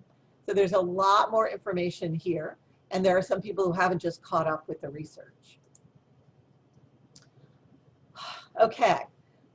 So there's a lot more information here, and there are some people who haven't just caught up with the research. Okay,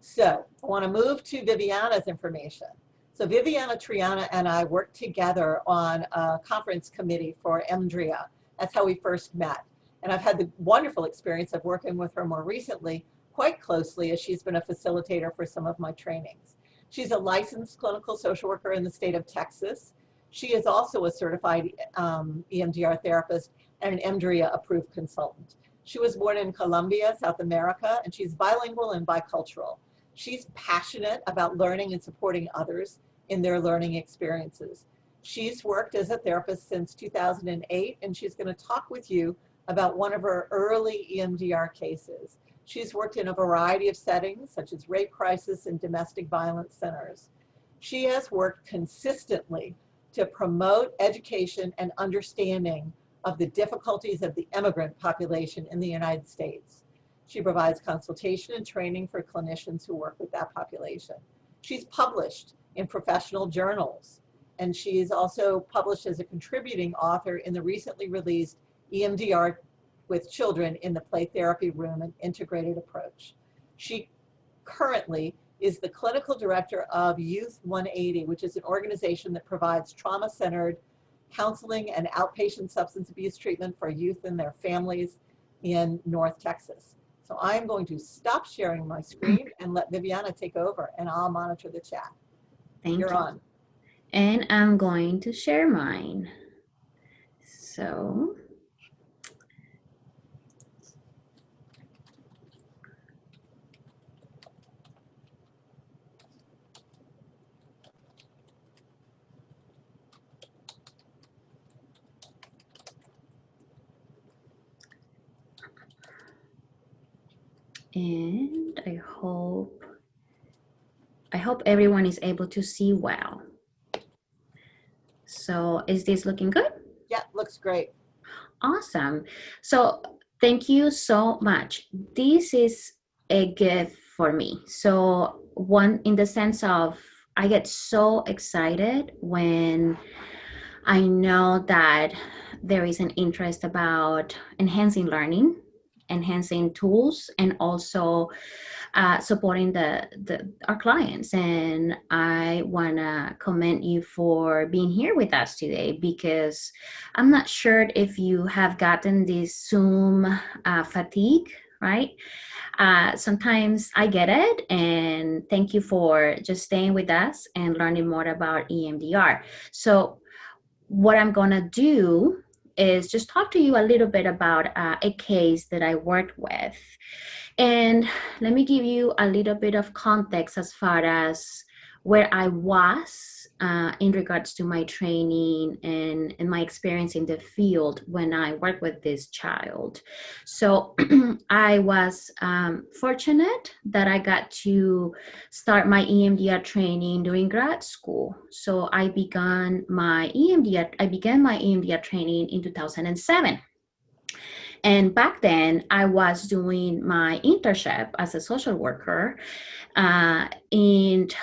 so I want to move to Viviana's information. So Viviana Triana and I worked together on a conference committee for EMDR. That's how we first met. And I've had the wonderful experience of working with her more recently quite closely, as she's been a facilitator for some of my trainings. She's a licensed clinical social worker in the state of Texas. She is also a certified EMDR therapist and an EMDR approved consultant. She was born in Colombia, South America, and she's bilingual and bicultural. She's passionate about learning and supporting others in their learning experiences. She's worked as a therapist since 2008, and she's going to talk with you about one of her early EMDR cases. She's worked in a variety of settings, such as rape crisis and domestic violence centers. She has worked consistently to promote education and understanding of the difficulties of the immigrant population in the United States. She provides consultation and training for clinicians who work with that population. She's published in professional journals, and she is also published as a contributing author in the recently released EMDR with Children in the Play Therapy Room, an Integrated Approach. She currently is the clinical director of Youth 180, which is an organization that provides trauma-centered counseling and outpatient substance abuse treatment for youth and their families in North Texas. So I'm going to stop sharing my screen and let Viviana take over, and I'll monitor the chat. Thank You're you. on. And I'm going to share mine. So, and I hope everyone is able to see well. So is this looking good? Yeah, looks great. Awesome. So thank you so much. This is a gift for me. So one, in the sense of, I get so excited when I know that there is an interest about enhancing learning, enhancing tools, and also supporting our clients. And I want to commend you for being here with us today, because I'm not sure if you have gotten this Zoom fatigue, right? Sometimes I get it, and thank you for just staying with us and learning more about EMDR. So what I'm going to do is just talk to you a little bit about a case that I worked with. And let me give you a little bit of context as far as where I was in regards to my training and my experience in the field when I worked with this child. So I was fortunate that I got to start my EMDR training during grad school. So I began my EMDR training in 2007. And back then, I was doing my internship as a social worker, and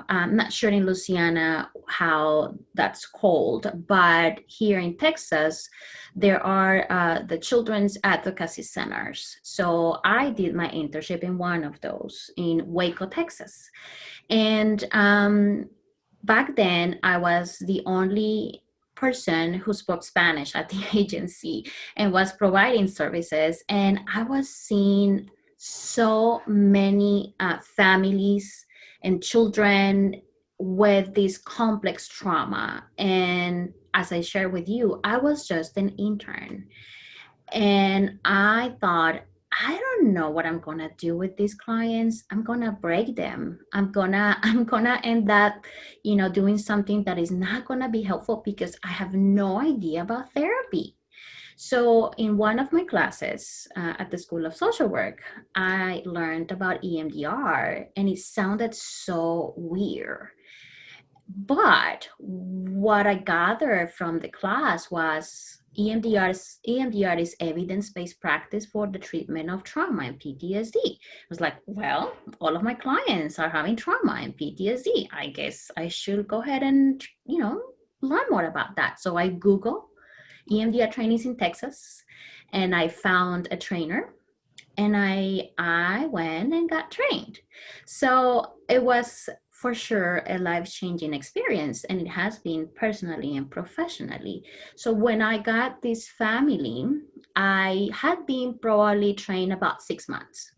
I'm not sure in Louisiana how that's called, but here in Texas, there are the children's advocacy centers. So I did my internship in one of those in Waco, Texas. And back then, I was the only person who spoke Spanish at the agency and was providing services. And I was seeing so many families and children with this complex trauma. And as I shared with you, I was just an intern. And I thought, I don't know what I'm gonna do with these clients. I'm gonna break them. I'm gonna end up, doing something that is not gonna be helpful because I have no idea about therapy. So in one of my classes at the School of Social Work, I learned about EMDR, and it sounded so weird. But what I gathered from the class was EMDR is evidence-based practice for the treatment of trauma and PTSD. I was like, well, all of my clients are having trauma and PTSD. I guess I should go ahead and, learn more about that. So I Googled EMDR trainings in Texas, and I found a trainer, and I went and got trained. So it was for sure a life-changing experience, and it has been personally and professionally. So when I got this family, I had been probably trained about 6 months.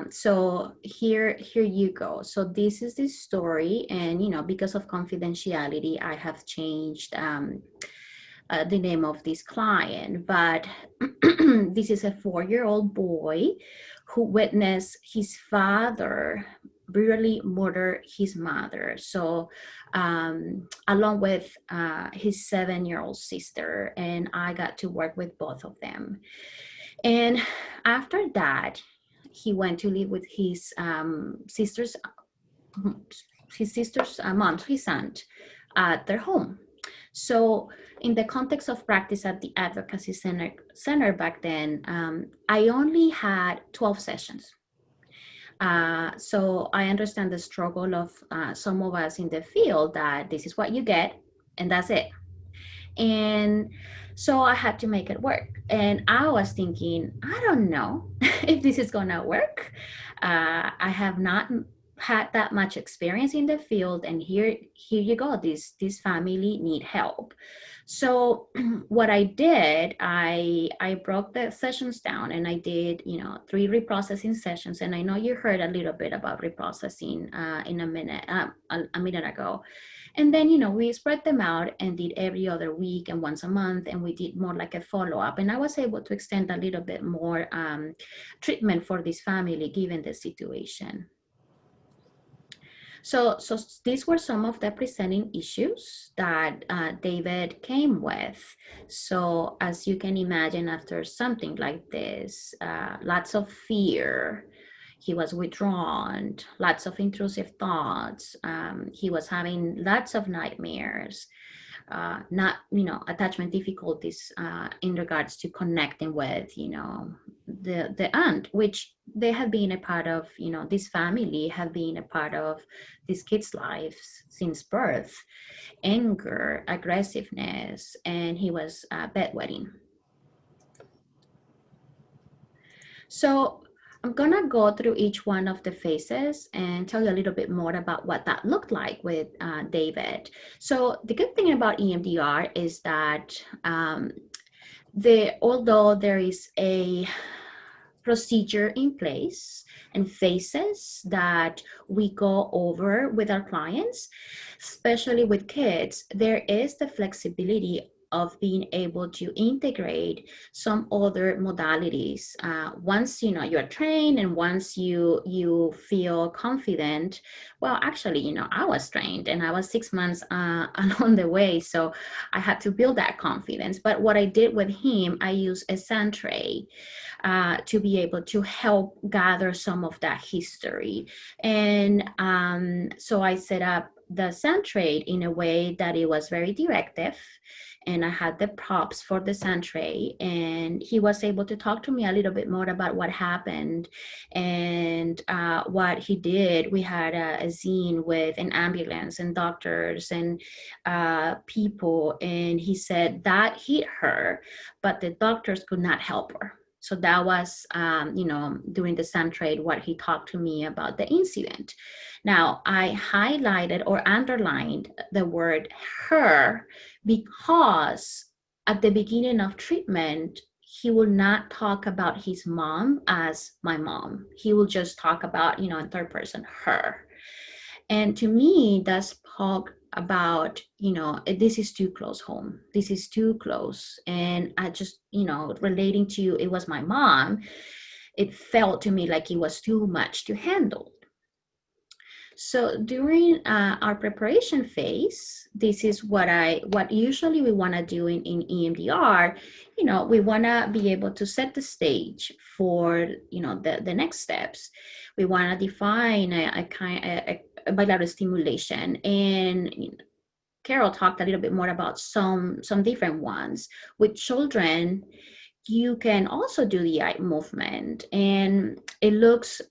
So here you go. So this is the story, and because of confidentiality, I have changed the name of this client, but this is a 4-year-old boy who witnessed his father brutally murder his mother. So along with his 7-year-old sister, and I got to work with both of them. And after that, he went to live with his sister's mom, his aunt, at their home. So in the context of practice at the Advocacy Center back then, I only had 12 sessions. So I understand the struggle of some of us in the field that this is what you get and that's it. And so I had to make it work. And I was thinking, I don't know if this is gonna work. I have not had that much experience in the field, and here you go, this family need help. So what I did, I broke the sessions down, and I did 3 reprocessing sessions. And I know you heard a little bit about reprocessing in a minute ago. And then we spread them out and did every other week and once a month, and we did more like a follow-up, and I was able to extend a little bit more treatment for this family given the situation. So these were some of the presenting issues that David came with. So as you can imagine, after something like this, lots of fear, he was withdrawn, lots of intrusive thoughts, he was having lots of nightmares, attachment difficulties in regards to connecting with, the aunt, which they have been a part of, this family have been a part of these kids' lives since birth, anger, aggressiveness, and he was bedwetting. So I'm gonna go through each one of the phases and tell you a little bit more about what that looked like with David. So the good thing about EMDR is that although there is a procedure in place and phases that we go over with our clients, especially with kids, there is the flexibility of being able to integrate some other modalities. Once you're trained, and once you feel confident, well, actually, I was trained and I was 6 months along the way, so I had to build that confidence. But what I did with him, I used a sand tray to be able to help gather some of that history. And so I set up the sand tray in a way that it was very directive, and I had the props for the sand tray, and he was able to talk to me a little bit more about what happened and what he did. We had a zine with an ambulance and doctors and people, and he said that hit her, but the doctors could not help her. So that was, during the sand trade, what he talked to me about the incident. Now, I highlighted or underlined the word her because at the beginning of treatment, he will not talk about his mom as my mom. He will just talk about, in third person, her. And to me, that spoke about, this is too close home. This is too close. And I just, relating to, it was my mom, it felt to me like it was too much to handle. So during our preparation phase, this is what usually we want to do in EMDR. We want to be able to set the stage for, the next steps. We want to define a bilateral stimulation. And Carol talked a little bit more about some different ones. With children, you can also do the eye movement, and it looks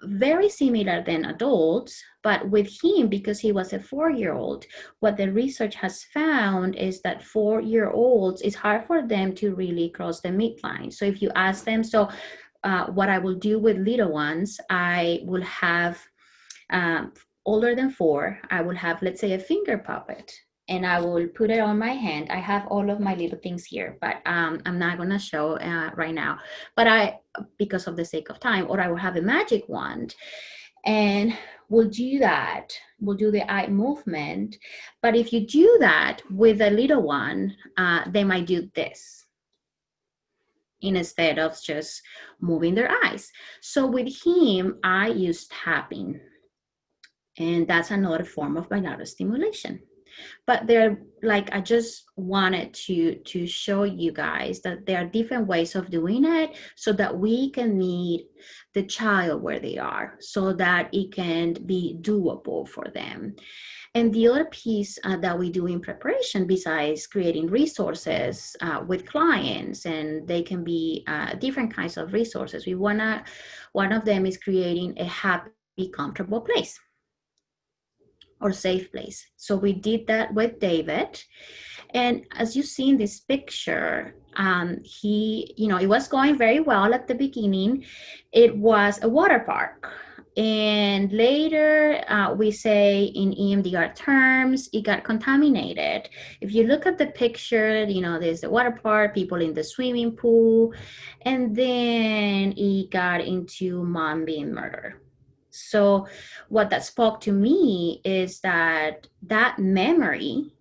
very similar than adults, but with him, because he was a 4-year-old, what the research has found is that 4-year-olds, it's hard for them to really cross the midline. So if you ask them, what I will do with little ones, I will have older than 4, I will have, let's say, a finger puppet, and I will put it on my hand. I have all of my little things here, but I'm not gonna show right now, but because of the sake of time, or I will have a magic wand, and we'll do that. We'll do the eye movement. But if you do that with a little one, they might do this instead of just moving their eyes. So with him, I use tapping, and that's another form of binaural stimulation. But I just wanted to show you guys that there are different ways of doing it, so that we can meet the child where they are, so that it can be doable for them. And the other piece that we do in preparation, besides creating resources with clients, and they can be different kinds of resources, one of them is creating a happy, comfortable place, or safe place. So we did that with David. And as you see in this picture, it was going very well at the beginning. It was a water park. And later, we say in EMDR terms, it got contaminated. If you look at the picture, there's the water park, people in the swimming pool, and then it got into mom being murdered. So what that spoke to me is that memory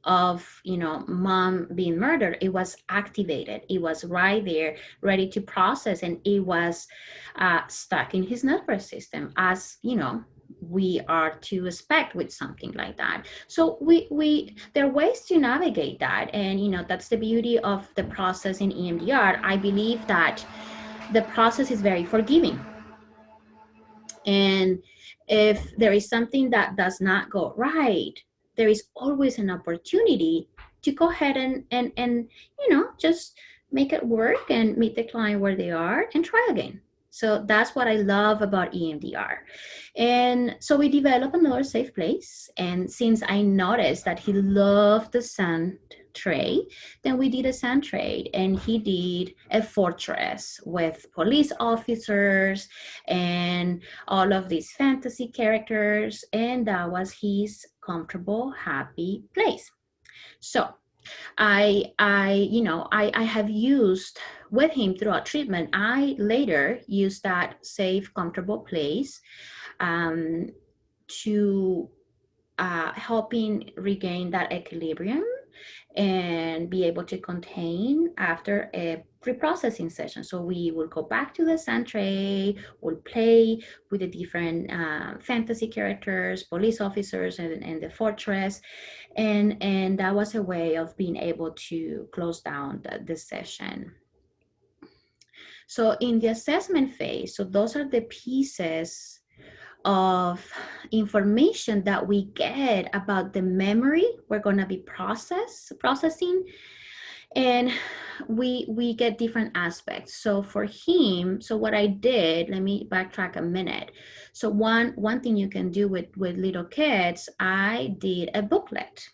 of, mom being murdered, it was activated. It was right there, ready to process, and it was stuck in his nervous system, as, we are to expect with something like that. So there are ways to navigate that. And, that's the beauty of the process in EMDR. I believe that the process is very forgiving. And if there is something that does not go right, there is always an opportunity to go ahead and just make it work and meet the client where they are and try again. So that's what I love about EMDR. And so we developed another safe place. And since I noticed that he loved the sand tray, then we did a sand tray, and he did a fortress with police officers and all of these fantasy characters, and that was his comfortable, happy place. So I have used with him throughout treatment. I later used that safe, comfortable place to helping regain that equilibrium and be able to contain after a reprocessing session. So we will go back to the sand tray, we'll play with the different fantasy characters, police officers, and the fortress. And that was a way of being able to close down the session. So in the assessment phase, so those are the pieces of information that we get about the memory we're going to be processing, and we get different aspects. So for him, so what I did, let me backtrack a minute. So one thing you can do with little kids, I did a booklet.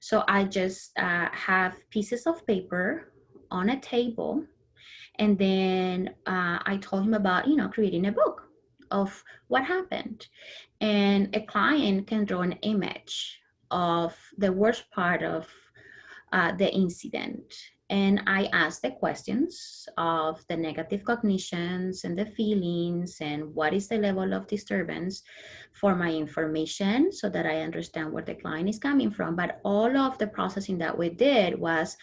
So I just have pieces of paper on a table, and then I told him about creating a book of what happened, and a client can draw an image of the worst part of the incident, And I asked the questions of the negative cognitions and the feelings and what is the level of disturbance for my information so that I understand where the client is coming from. But all of the processing that we did was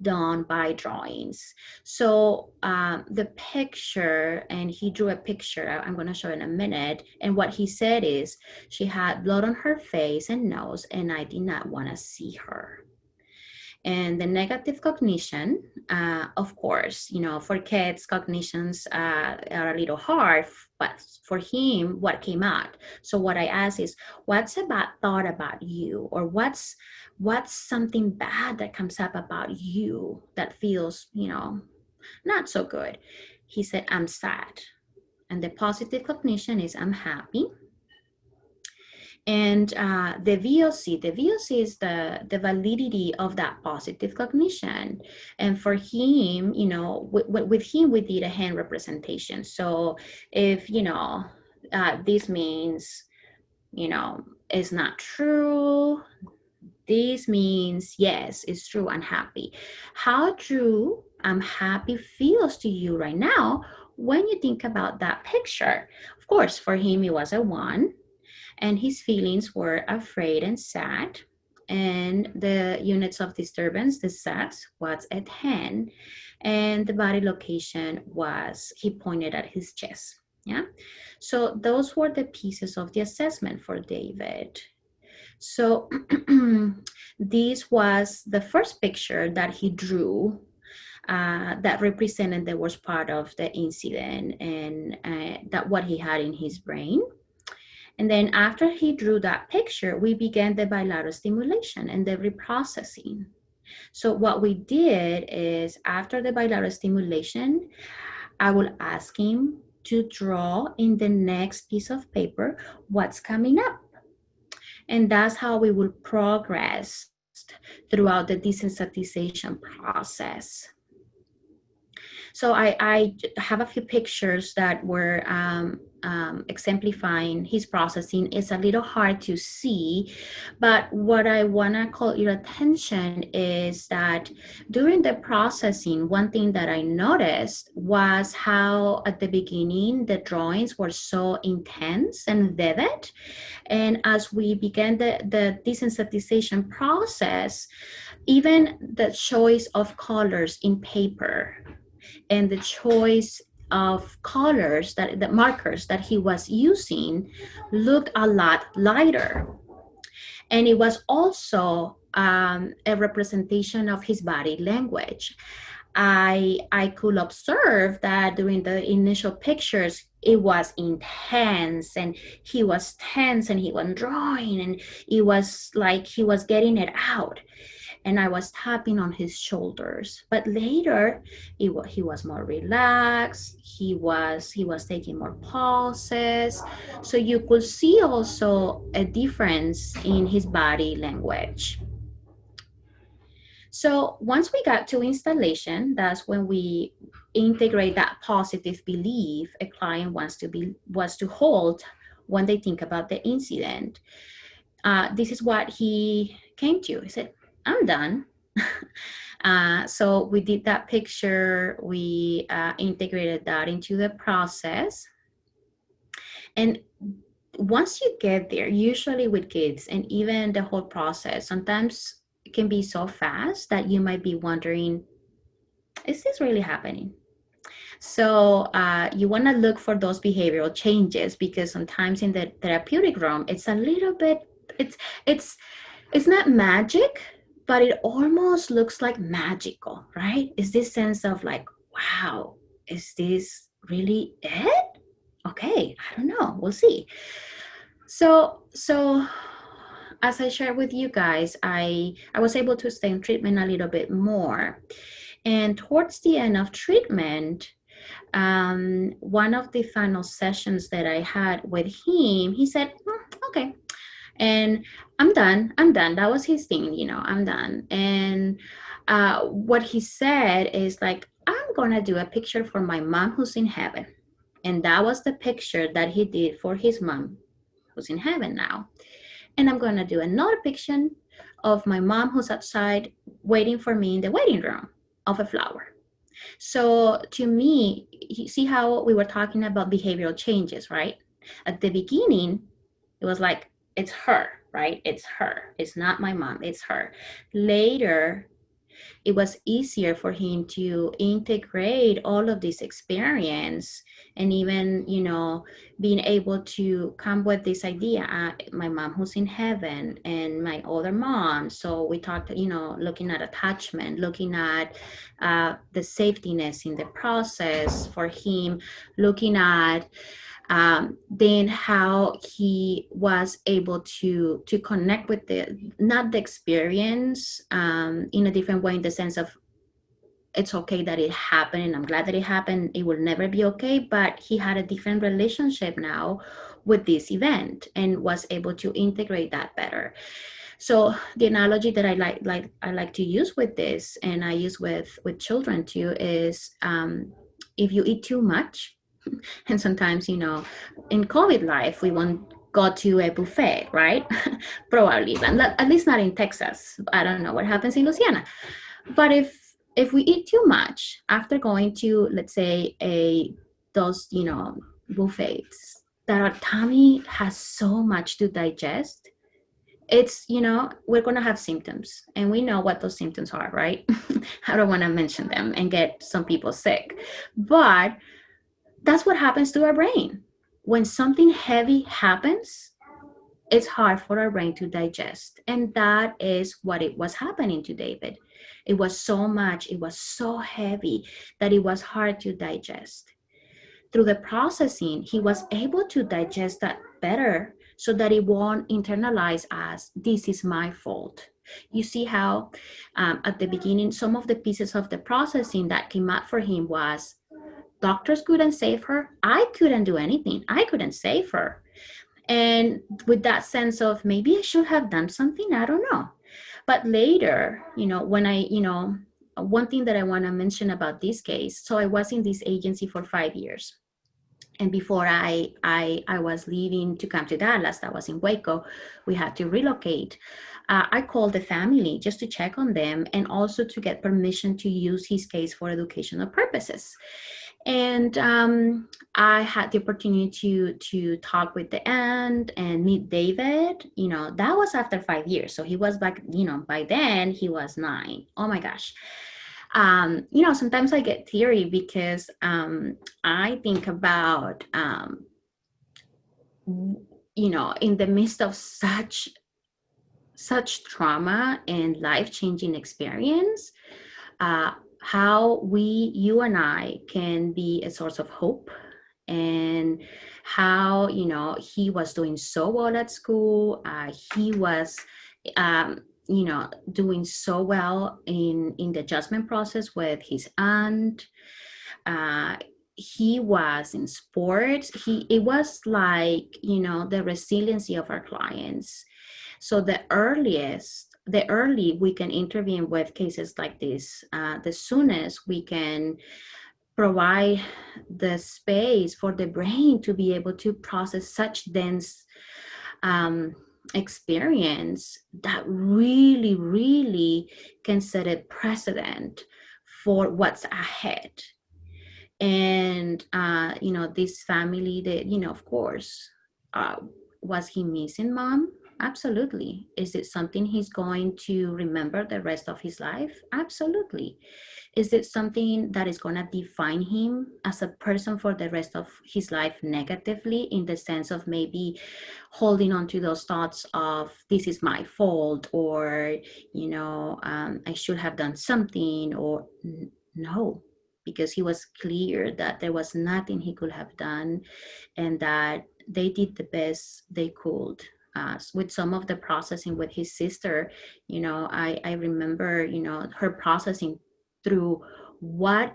done by drawings. So the picture, and he drew a picture, I'm going to show in a minute. And what he said is she had blood on her face and nose, and I did not want to see her. And the negative cognition, of course, you know, for kids, cognitions are a little hard, but for him, what came out? So what I asked is, what's a bad thought about you? Or what's something bad that comes up about you that feels, you know, not so good? He said, I'm sad. And the positive cognition is, I'm happy. And the VOC is the validity of that positive cognition. And for him, you know, with him, we did a hand representation. So if, you know, this means, you know, it's not true. This means, yes, it's true, I'm happy. How true I'm happy feels to you right now when you think about that picture? Of course, for him, it was a 1. And his feelings were afraid and sad. And the units of disturbance, the SATs, was a 10. And the body location was, he pointed at his chest. Yeah. So those were the pieces of the assessment for David. So this was the first picture that he drew that represented the worst part of the incident and that what he had in his brain. And then after he drew that picture, we began the bilateral stimulation and the reprocessing. So what we did is after the bilateral stimulation, I will ask him to draw in the next piece of paper what's coming up. And that's how we will progress throughout the desensitization process. So I have a few pictures that were exemplifying his processing. It's a little hard to see, but what I want to call your attention is that during the processing, one thing that I noticed was how at the beginning, the drawings were so intense and vivid. And as we began the desensitization process, even the choice of colors in paper and the choice of colors, the markers that he was using looked a lot lighter. And it was also a representation of his body language. I could observe that during the initial pictures, it was intense and he was tense and he was drawing and it was like he was getting it out. And I was tapping on his shoulders. But later, he was more relaxed. He was taking more pauses. So you could see also a difference in his body language. So once we got to installation, that's when we integrate that positive belief a client was to hold when they think about the incident. This is what he came to. He said, I'm done. So we did that picture. We integrated that into the process. And once you get there, usually with kids and even the whole process, sometimes it can be so fast that you might be wondering, is this really happening? So you want to look for those behavioral changes because sometimes in the therapeutic realm, it's a little bit, it's not magic, but it almost looks like magical, right? It's this sense of like, wow, is this really it? Okay, I don't know, we'll see. So as I shared with you guys, I was able to stay in treatment a little bit more. And towards the end of treatment, one of the final sessions that I had with him, he said, okay, and I'm done. That was his thing, you know, I'm done. And what he said is like, I'm gonna do a picture for my mom who's in heaven. And that was the picture that he did for his mom who's in heaven now. And I'm gonna do another picture of my mom who's outside waiting for me in the waiting room. of a flower. So to me, you see how we were talking about behavioral changes, right? At the beginning, it was like, it's her, right? It's her. It's not my mom, it's her. Later, it was easier for him to integrate all of this experience, and even, you know, being able to come with this idea, my mom who's in heaven and my other mom. So we talked, you know, looking at attachment, looking at the safetiness in the process for him, looking at then how he was able to connect with the, not the experience in a different way, in the sense of, it's okay that it happened and I'm glad that it happened, it will never be okay, but he had a different relationship now with this event and was able to integrate that better. So the analogy that I like to use with this, and I use with children too, is if you eat too much, and sometimes, you know, in COVID life, we won't go to a buffet, right? Probably, at least not in Texas. I don't know what happens in Louisiana. But if we eat too much after going to, let's say, those, you know, buffets, that our tummy has so much to digest, it's, you know, we're going to have symptoms, and we know what those symptoms are, right? I don't want to mention them and get some people sick, but that's what happens to our brain. When something heavy happens, it's hard for our brain to digest. And that is what it was happening to David. It was so much, it was so heavy that it was hard to digest. Through the processing, he was able to digest that better, so that it won't internalize as, this is my fault. You see how at the beginning, some of the pieces of the processing that came up for him was, doctors couldn't save her. I couldn't do anything. I couldn't save her. And with that sense of, maybe I should have done something, I don't know. But later, you know, when one thing that I want to mention about this case, so I was in this agency for 5 years. And before I was leaving to come to Dallas, that was in Waco, we had to relocate. I called the family just to check on them, and also to get permission to use his case for educational purposes. And I had the opportunity to talk with the aunt and meet David. You know, that was after 5 years. So he was back, you know, by then he was 9. Oh my gosh. You know, sometimes I get teary because I think about, you know, in the midst of such trauma and life-changing experience, how you and I can be a source of hope, and how, you know, he was doing so well at school. He was, you know, doing so well in the adjustment process with his aunt. He was in sports. It was like, you know, the resiliency of our clients. So the early we can intervene with cases like this, the soonest we can provide the space for the brain to be able to process such dense experience, that really, really can set a precedent for what's ahead. And you know, this family, that, you know, of course, was he missing mom? Absolutely. Is it something he's going to remember the rest of his life? Absolutely. Is it something that is going to define him as a person for the rest of his life negatively, in the sense of maybe holding on to those thoughts of, this is my fault, or, you know, I should have done something, or no, because he was clear that there was nothing he could have done, and that they did the best they could. With some of the processing with his sister, you know, I remember, you know, her processing through what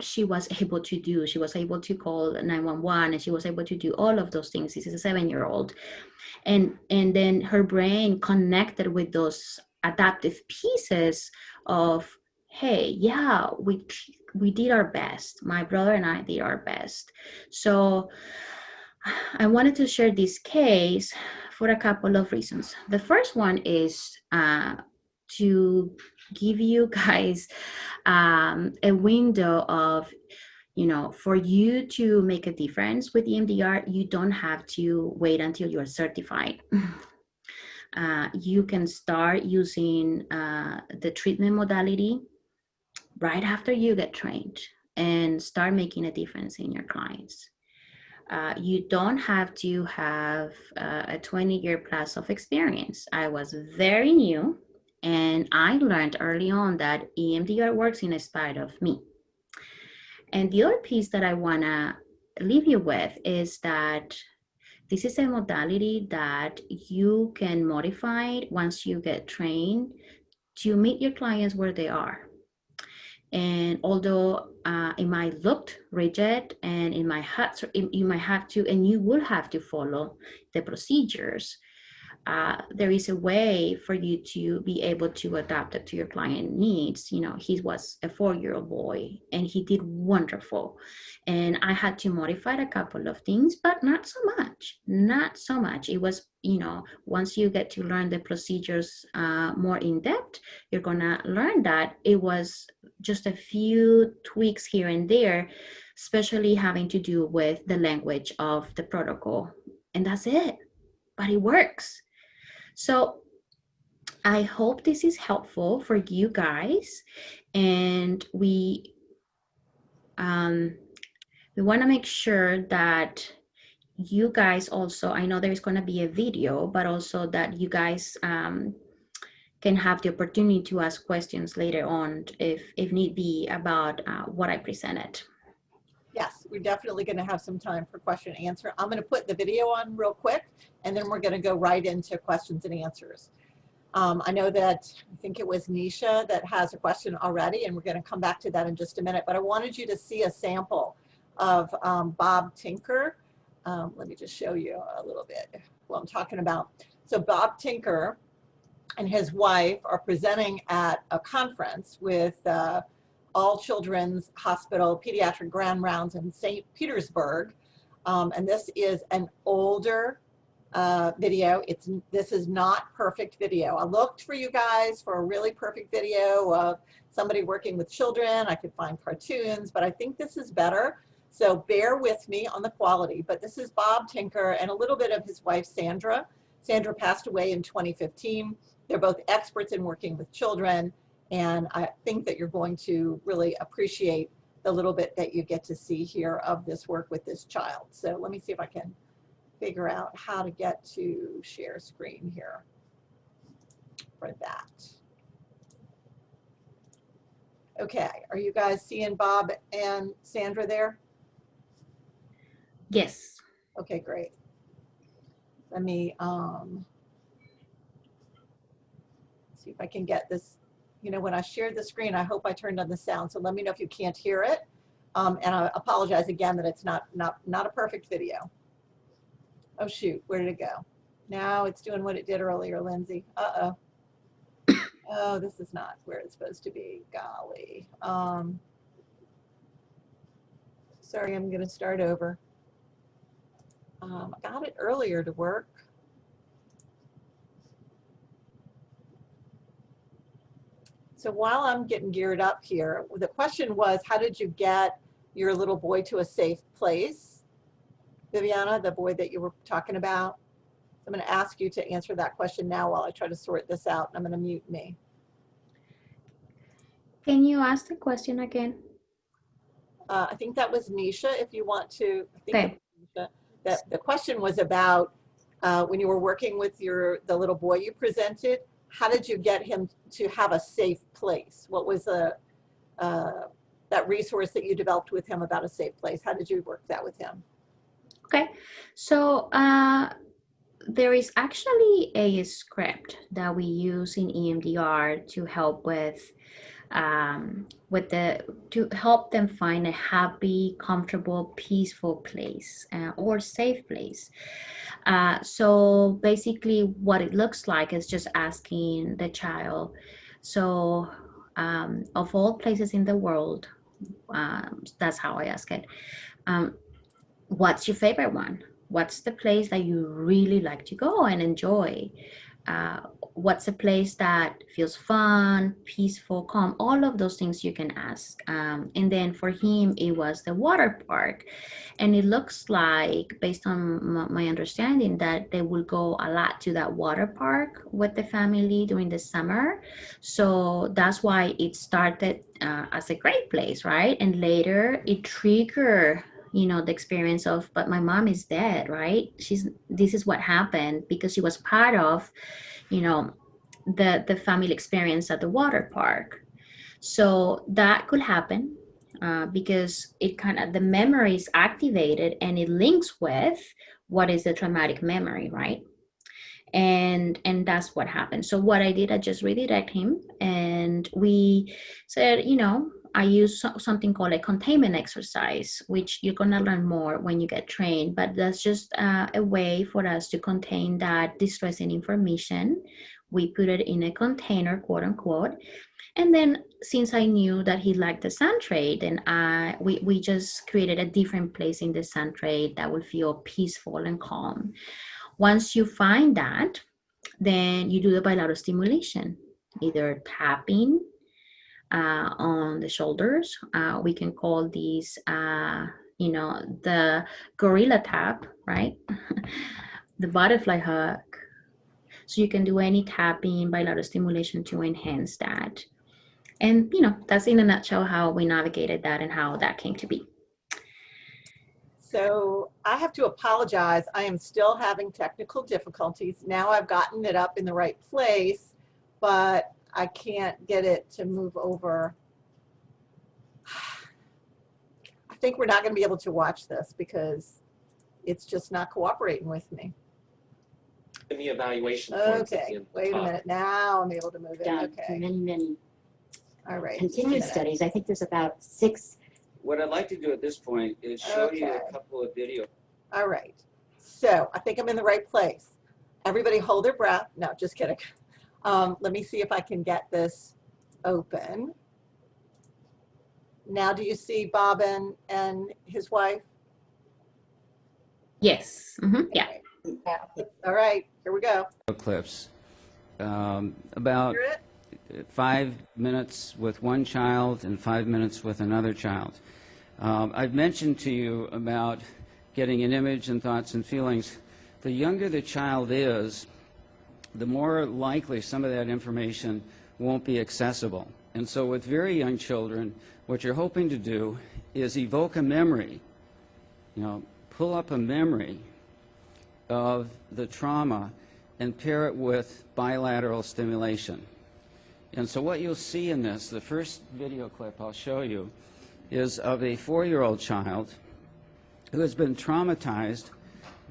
she was able to do. She was able to call 911, and she was able to do all of those things. This is a 7-year-old. And then her brain connected with those adaptive pieces of, hey, yeah, we did our best. My brother and I did our best. So I wanted to share this case for a couple of reasons. The first one is to give you guys a window of, for you to make a difference with EMDR, you don't have to wait until you're certified. You can start using the treatment modality right after you get trained and start making a difference in your clients. You don't have to have a 20-year plus of experience. I was very new, and I learned early on that EMDR works in spite of me. And the other piece that I want to leave you with is that this is a modality that you can modify once you get trained to meet your clients where they are. And although it might look rigid and you might have to, and you will have to follow the procedures, there is a way for you to be able to adapt it to your client needs. He was a 4-year-old boy and he did wonderful. And I had to modify a couple of things, but not so much. It was, once you get to learn the procedures more in depth, you're gonna learn that it was just a few tweaks here and there, especially having to do with the language of the protocol. And that's it, but it works. So I hope this is helpful for you guys, and we want to make sure that you guys also, I know there's going to be a video, but also that you guys can have the opportunity to ask questions later on if need be about what I presented. Yes, we're definitely going to have some time for question and answer. I'm going to put the video on real quick, and then we're going to go right into questions and answers. I know that, I think it was Nisha that has a question already, and we're going to come back to that in just a minute, but I wanted you to see a sample of Bob Tinker. Let me just show you a little bit what I'm talking about. So Bob Tinker and his wife are presenting at a conference with All Children's Hospital Pediatric Grand Rounds in St. Petersburg. And this is an older video. This is not perfect video. I looked for you guys for a really perfect video of somebody working with children. I could find cartoons, but I think this is better. So bear with me on the quality, but this is Bob Tinker and a little bit of his wife, Sandra. Sandra passed away in 2015. They're both experts in working with children, and I think that you're going to really appreciate the little bit that you get to see here of this work with this child. So let me see if I can figure out how to get to share screen here for that. Okay, are you guys seeing Bob and Sandra there? Yes. Okay, great. Let me see if I can get this. When I shared the screen, I hope I turned on the sound. So let me know if you can't hear it. And I apologize again that it's not a perfect video. Oh shoot, where did it go? Now it's doing what it did earlier, Lindsay. Uh-oh. Oh, this is not where it's supposed to be. Golly. Sorry, I'm gonna start over. I got it earlier to work. So while I'm getting geared up here, the question was, how did you get your little boy to a safe place? Viviana, the boy that you were talking about. I'm going to ask you to answer that question now while I try to sort this out. I'm going to mute me. Can you ask the question again? I think that was Nisha, if you want to. I think Okay. Nisha, that the question was about when you were working with the little boy you presented, how did you get him to have a safe place? What was that resource that you developed with him about a safe place? How did you work that with him? Okay, so there is actually a script that we use in EMDR to help to help them find a happy, comfortable, peaceful place or safe place. So basically what it looks like is just asking the child, so of all places in the world, that's how I ask it, what's your favorite one? What's the place that you really like to go and enjoy? what's a place that feels fun, peaceful, calm, all of those things you can ask. And then for him, it was the water park. And it looks like, based on my understanding, that they will go a lot to that water park with the family during the summer. So that's why it started as a great place, right? And later it triggered, you know, the experience of, but my mom is dead, right? This is what happened because she was part of, you know, the family experience at the water park. So that could happen because it kind of, the memory is activated and it links with what is the traumatic memory, right? And that's what happened. So what I did, I just redirect him, and we said, you know, I use something called a containment exercise, which you're going to learn more when you get trained, but that's just a way for us to contain that distressing information. We put it in a container, quote unquote. And then since I knew that he liked the sand tray, then we just created a different place in the sand tray that would feel peaceful and calm. Once you find that, then you do the bilateral stimulation, either tapping on the shoulders. We can call these, you know, the gorilla tap, right? The butterfly hug. So you can do any tapping, bilateral stimulation to enhance that. And, you know, that's in a nutshell how we navigated that and how that came to be. So I have to apologize. I am still having technical difficulties. Now I've gotten it up in the right place, but I can't get it to move over. I think we're not going to be able to watch this because it's just not cooperating with me. In the evaluation forms at the Okay, end of the wait a talk. minute. Now I'm able to move it. Done Okay. many All right. continued studies. I think there's about 6. What I'd like to do at this point is show you Okay. a couple of videos. All right. So I think I'm in the right place. Everybody hold their breath. No, just kidding. Let me see if I can get this open. Now, do you see Bob and his wife? Yes. Yeah. All right, here we go. Clips. About Hear it? 5 minutes with one child and 5 minutes with another child. I've mentioned to you about getting an image and thoughts and feelings. The younger the child is, the more likely some of that information won't be accessible. And so with very young children, what you're hoping to do is evoke a memory, you know, pull up a memory of the trauma and pair it with bilateral stimulation. And so what you'll see in this, the first video clip I'll show you, is of a 4-year-old child who has been traumatized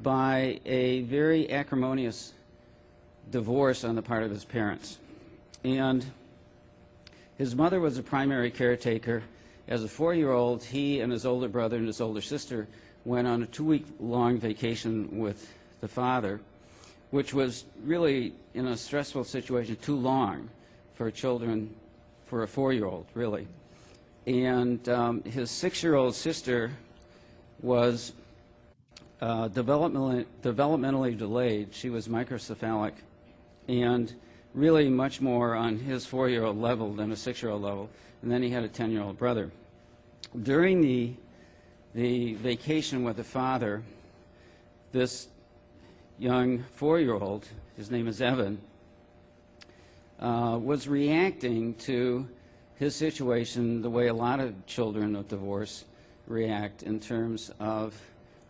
by a very acrimonious divorce on the part of his parents. And his mother was a primary caretaker. As a 4-year-old, he and his older brother and his older sister went on a 2-week-long vacation with the father, which was really, in a stressful situation, too long for children, for a 4-year-old, really. And his 6-year-old sister was developmentally delayed. She was microcephalic and really much more on his 4-year-old level than a 6-year-old level. And then he had a 10-year-old brother. During the vacation with the father, this young 4-year-old, his name is Evan, was reacting to his situation the way a lot of children of divorce react, in terms of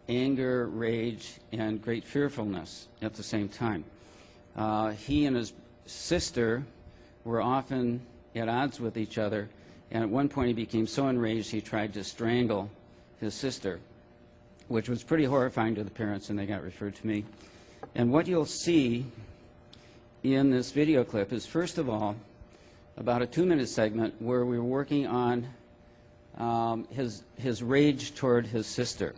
anger, rage, and great fearfulness at the same time. He and his sister were often at odds with each other, and at one point he became so enraged he tried to strangle his sister, which was pretty horrifying to the parents, and they got referred to me. And what you'll see in this video clip is, first of all, about a 2-minute segment where we were working on his rage toward his sister.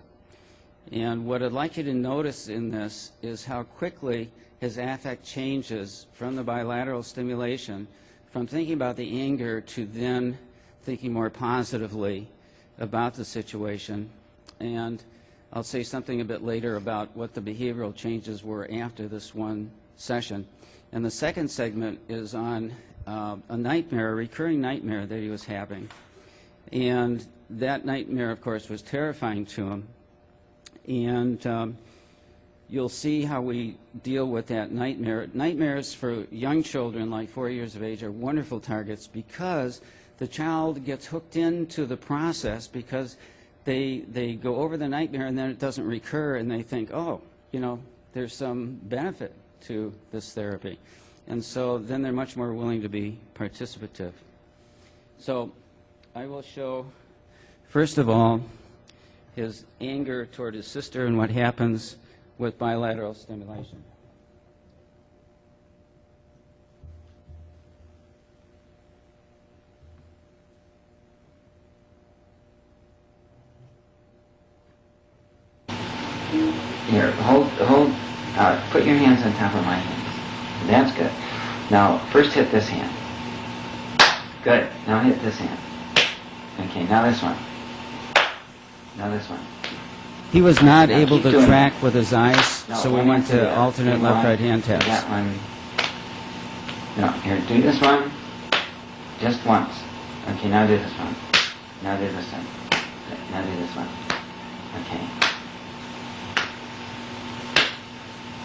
And what I'd like you to notice in this is how quickly his affect changes from the bilateral stimulation, from thinking about the anger to then thinking more positively about the situation. And I'll say something a bit later about what the behavioral changes were after this one session. And the second segment is on a nightmare, a recurring nightmare that he was having. And that nightmare, of course, was terrifying to him. And you'll see how we deal with that nightmare. Nightmares for young children, like 4 years of age, are wonderful targets because the child gets hooked into the process because they go over the nightmare and then it doesn't recur, and they think, oh, you know, there's some benefit to this therapy. And so then they're much more willing to be participative. So I will show, first of all, his anger toward his sister and what happens with bilateral stimulation. Here, put your hands on top of my hands. That's good. Now, first hit this hand. Good. Now hit this hand. Okay, now this one. Now this one. He was not Now able keep to doing track it. with his eyes, No, so we one went after the to other. alternate Do left-right one, hand do taps. that one. No, here, do this one. Just once. Okay, now do this one. Now do this one. Good, now do this one. Okay.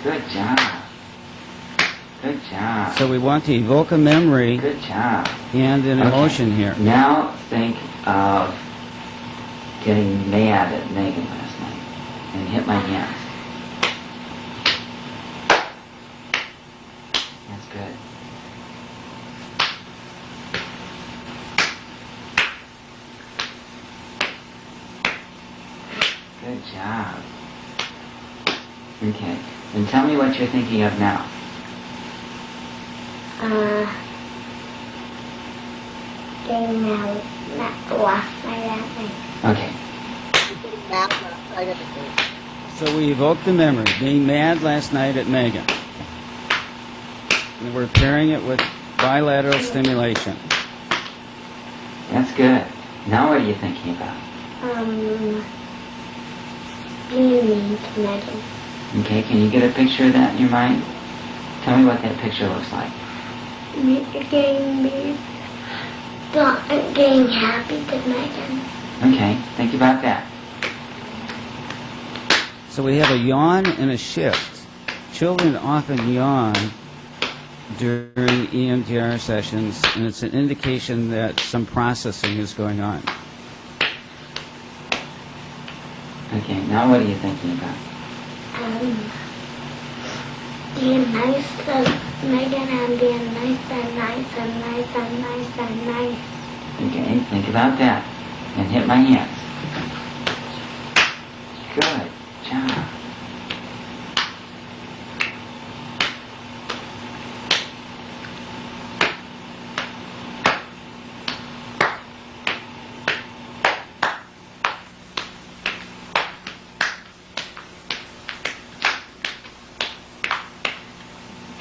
Good job. Good job. So we want to evoke a memory Good job. and an Okay. emotion here. Now think of getting mad at Megan last night and hit my hands. That's good. Good job. Okay. And tell me what you're thinking of now. Getting mad last night at night. Okay. Mad last night at the game. So we evoke the memory, being mad last night at Megan. And we're pairing it with bilateral stimulation. That's good. Now what are you thinking about? Being mean to Megan. Okay, can you get a picture of that in your mind? Tell me what that picture looks like. Getting me. Getting happy to Megan. Okay, think about that. So we have a yawn and a shift. Children often yawn during EMDR sessions, and it's an indication that some processing is going on. Okay, now what are you thinking about? Being nice to Megan and being nice and nice and nice and nice and nice. Okay, think about that. And hit my hands. Good job.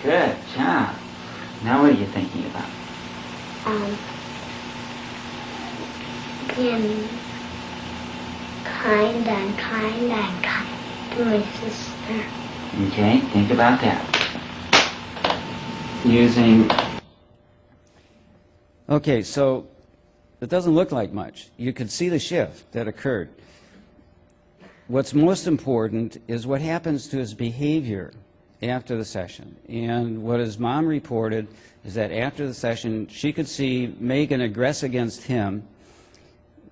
Good job. Now what are you thinking about? Being kind and kind and kind to my sister. Okay, think about that. Using... Okay, so it doesn't look like much. You could see the shift that occurred. What's most important is what happens to his behavior after the session. And what his mom reported is that after the session, she could see Megan aggress against him.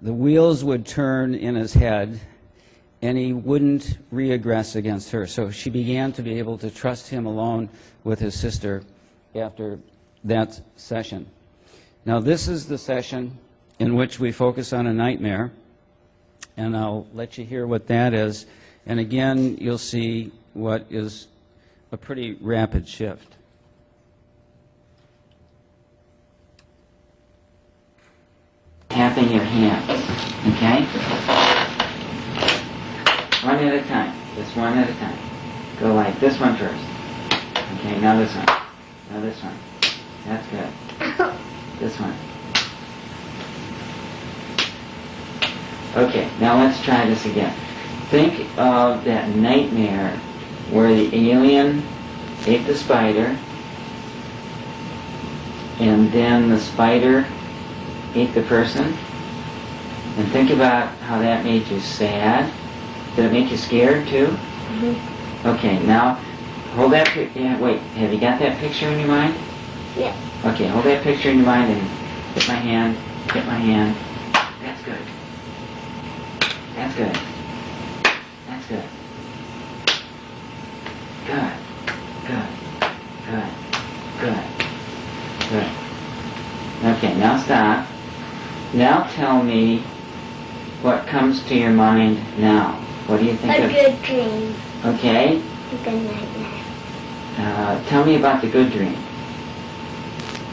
The wheels would turn in his head, and he wouldn't re-aggress against her. So she began to be able to trust him alone with his sister after that session. Now, this is the session in which we focus on a nightmare, and I'll let you hear what that is. And again, you'll see what is a pretty rapid shift. Tapping your hands, okay? One at a time, just one at a time. Go like this one first. Okay, now this one. Now this one. That's good. This one. Okay, now let's try this again. Think of that nightmare where the alien ate the spider and then the spider ate the person. And think about how that made you sad. Did it make you scared too? Mm-hmm. Okay, now hold that picture. Yeah, wait, have you got that picture in your mind? Yeah. Okay, hold that picture in your mind and hit my hand, hit my hand. That's good. That's good. That's good. Good. Good. Good. Good. Good. Okay, now stop. Now tell me what comes to your mind now. What do you think A of? good dream. Okay. A good nightmare. Tell me about the good dream.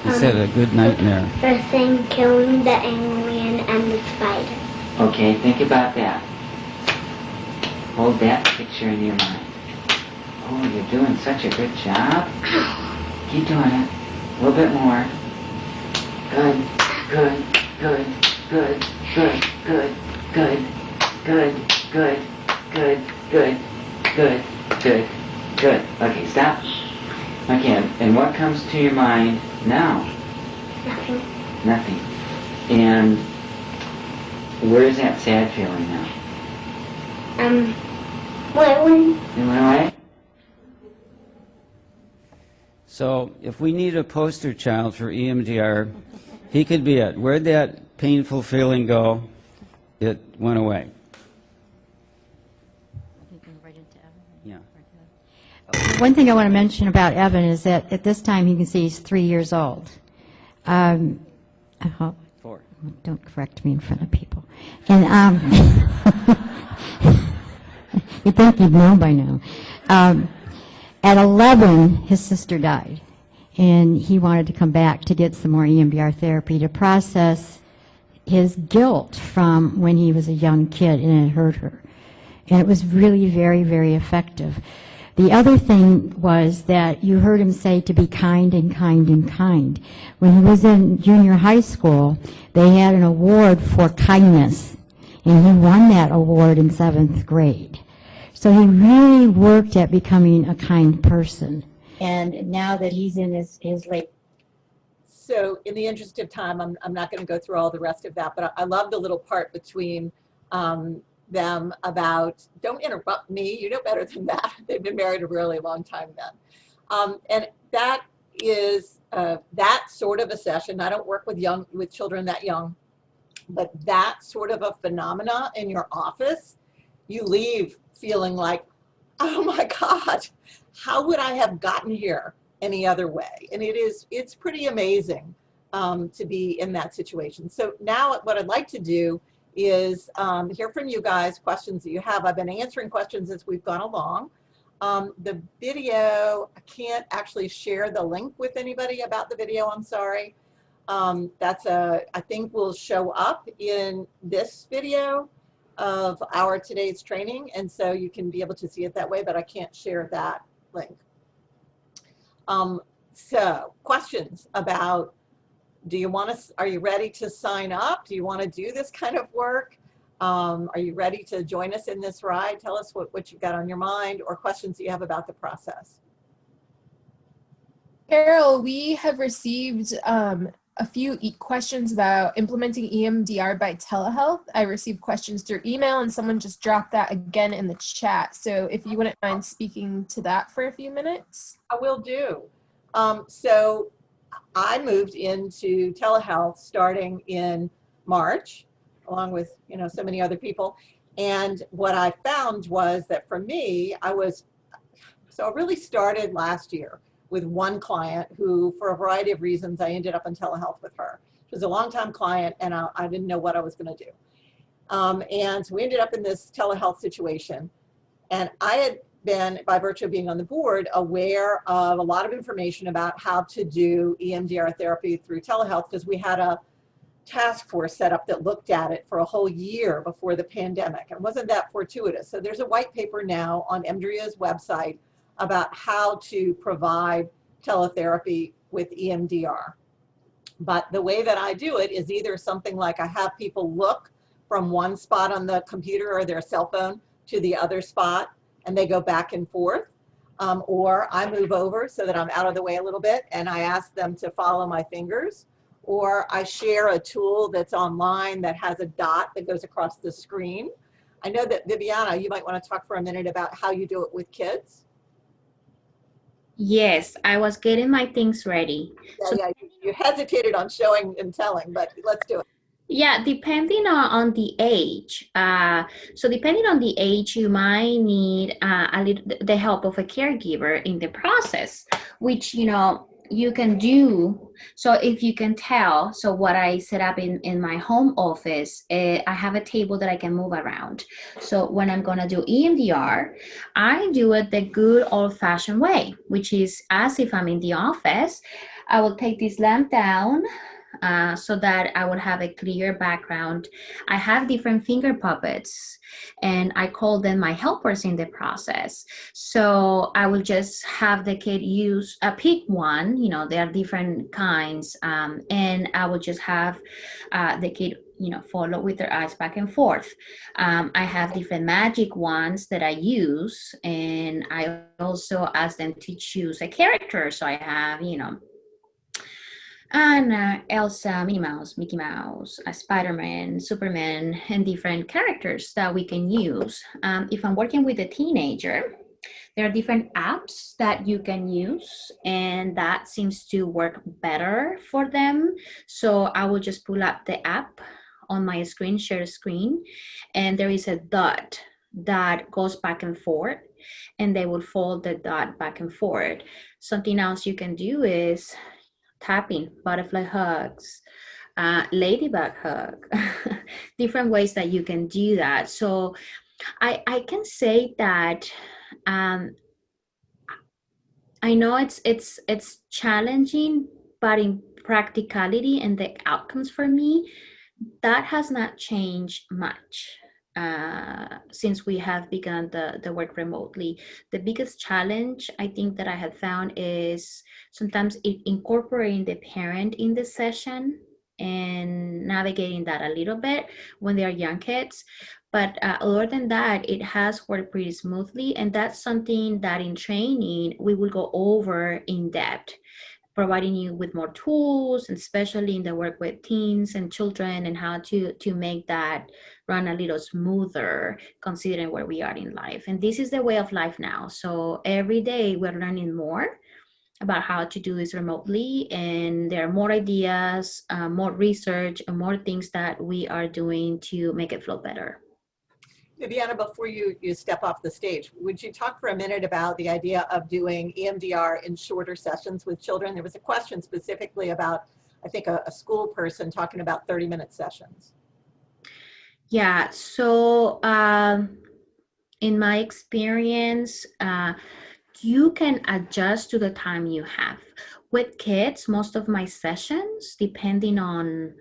You said a good nightmare. The thing killing the alien and the spider. Okay, think about that. Hold that picture in your mind. Oh, you're doing such a good job. Keep doing it. A little bit more. Good, good, good, good, good, good, good, good, good, good, good, good, good, good. Okay, stop. Okay, and what comes to your mind now? Nothing. Nothing. And where's that sad feeling now? Wait. It went away? So if we need a poster child for EMDR, he could be it. Where'd that painful feeling go? It went away. Yeah. One thing I want to mention about Evan is that at this time you can see he's 3 years old. I hope. 4. Don't correct me in front of people. And you'd think you'd know by now. At 11, his sister died, and he wanted to come back to get some more EMDR therapy to process his guilt from when he was a young kid and it hurt her. And it was really very, very effective. The other thing was that you heard him say to be kind and kind and kind. When he was in junior high school, they had an award for kindness, and he won that award in 7th grade. So he really worked at becoming a kind person. And now that he's in his late. So in the interest of time, I'm not going to go through all the rest of that, but I love the little part between them about, don't interrupt me, you know better than that. They've been married a really long time then. And that is that sort of a session. I don't work with children that young, but that sort of a phenomena in your office, you leave feeling like, oh my God, how would I have gotten here any other way? And it's pretty amazing to be in that situation. So now what I'd like to do is hear from you guys, questions that you have. I've been answering questions as we've gone along. The video, I can't actually share the link with anybody about the video, I'm sorry. I think will show up in this video of our today's training, and so you can be able to see it that way, but I can't share that link. So questions about, are you ready to sign up? Do you want to do this kind of work? Are you ready to join us in this ride? Tell us what you've got on your mind, or questions that you have about the process. Carol, we have received a few questions about implementing EMDR by telehealth. I received questions through email, and someone just dropped that again in the chat. So if you wouldn't mind speaking to that for a few minutes. I will do. So I moved into telehealth starting in March, along with so many other people. And what I found was that for me, I really started last year with one client who, for a variety of reasons, I ended up in telehealth with her. She was a longtime client, and I didn't know what I was going to do. And so we ended up in this telehealth situation. And I had been, by virtue of being on the board, aware of a lot of information about how to do EMDR therapy through telehealth, because we had a task force set up that looked at it for a whole year before the pandemic. And wasn't that fortuitous? So there's a white paper now on EMDRIA's website about how to provide teletherapy with EMDR. But the way that I do it is either something like I have people look from one spot on the computer or their cell phone to the other spot, and they go back and forth. or I move over so that I'm out of the way a little bit and I ask them to follow my fingers, or I share a tool that's online that has a dot that goes across the screen. I know that Viviana, you might want to talk for a minute about how you do it with kids. Yes, I was getting my things ready. Yeah, you hesitated on showing and telling, but let's do it. Yeah, depending on the age. So depending on the age, you might need a little the help of a caregiver in the process, which you can do. So if you can tell, so what I set up in my home office, I have a table that I can move around. So when I'm gonna do EMDR, I do it the good old-fashioned way, which is as if I'm in the office. I will take this lamp down. So that I would have a clear background. I have different finger puppets and I call them my helpers in the process. So I will just have the kid pick one, there are different kinds, and I will just have the kid follow with their eyes back and forth. I have different magic ones that I use, and I also ask them to choose a character. So I have, and Elsa, Minnie Mouse, Mickey Mouse, Spider-Man, Superman, and different characters that we can use. If I'm working with a teenager, there are different apps that you can use, and that seems to work better for them. So I will just pull up the app on my screen, share screen, and there is a dot that goes back and forth, and they will fold the dot back and forth. Something else you can do is tapping, butterfly hugs, ladybug hug, different ways that you can do that. So I can say that I know it's challenging, but in practicality and the outcomes for me, that has not changed much since we have begun the work remotely. The biggest challenge I think that I have found is sometimes incorporating the parent in the session and navigating that a little bit when they are young kids. But other than that, it has worked pretty smoothly. And that's something that in training, we will go over in depth, providing you with more tools, and especially in the work with teens and children, and how to make that run a little smoother considering where we are in life. And this is the way of life now. So every day we're learning more about how to do this remotely, and there are more ideas, more research, and more things that we are doing to make it flow better. Viviana, before you step off the stage, would you talk for a minute about the idea of doing EMDR in shorter sessions with children? There was a question specifically about, I think, a school person talking about 30-minute sessions. Yeah, so in my experience, you can adjust to the time you have. With kids, most of my sessions, depending on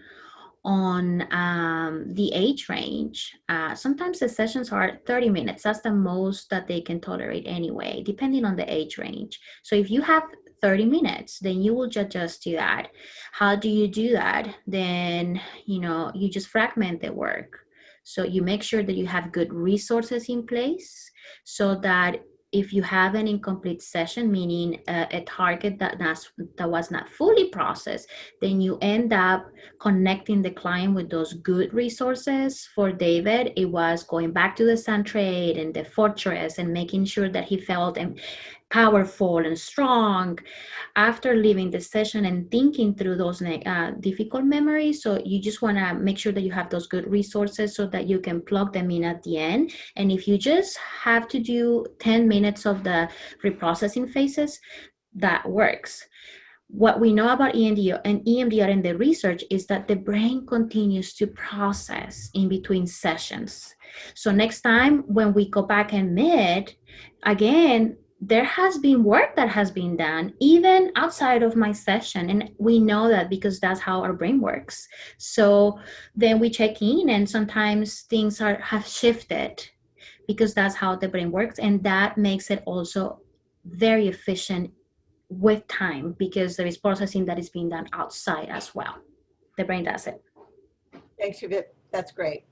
the age range, sometimes the sessions are 30 minutes. That's the most that they can tolerate anyway, depending on the age range. So if you have 30 minutes, then you will adjust to that. How do you do that? Then, you just fragment the work. So you make sure that you have good resources in place so that if you have an incomplete session, meaning a target that was not fully processed, then you end up connecting the client with those good resources. For David, it was going back to the sun trade and the fortress and making sure that he felt powerful and strong after leaving the session and thinking through those difficult memories. So you just want to make sure that you have those good resources so that you can plug them in at the end. And if you just have to do 10 minutes of the reprocessing phases, that works. What we know about EMDR and the research is that the brain continues to process in between sessions. So next time when we go back and meet, again, there has been work that has been done even outside of my session, and we know that because that's how our brain works. So then we check in, and sometimes things have shifted because that's how the brain works, and that makes it also very efficient with time because there is processing that is being done outside as well. The brain does it. Thanks, Judith. That's great.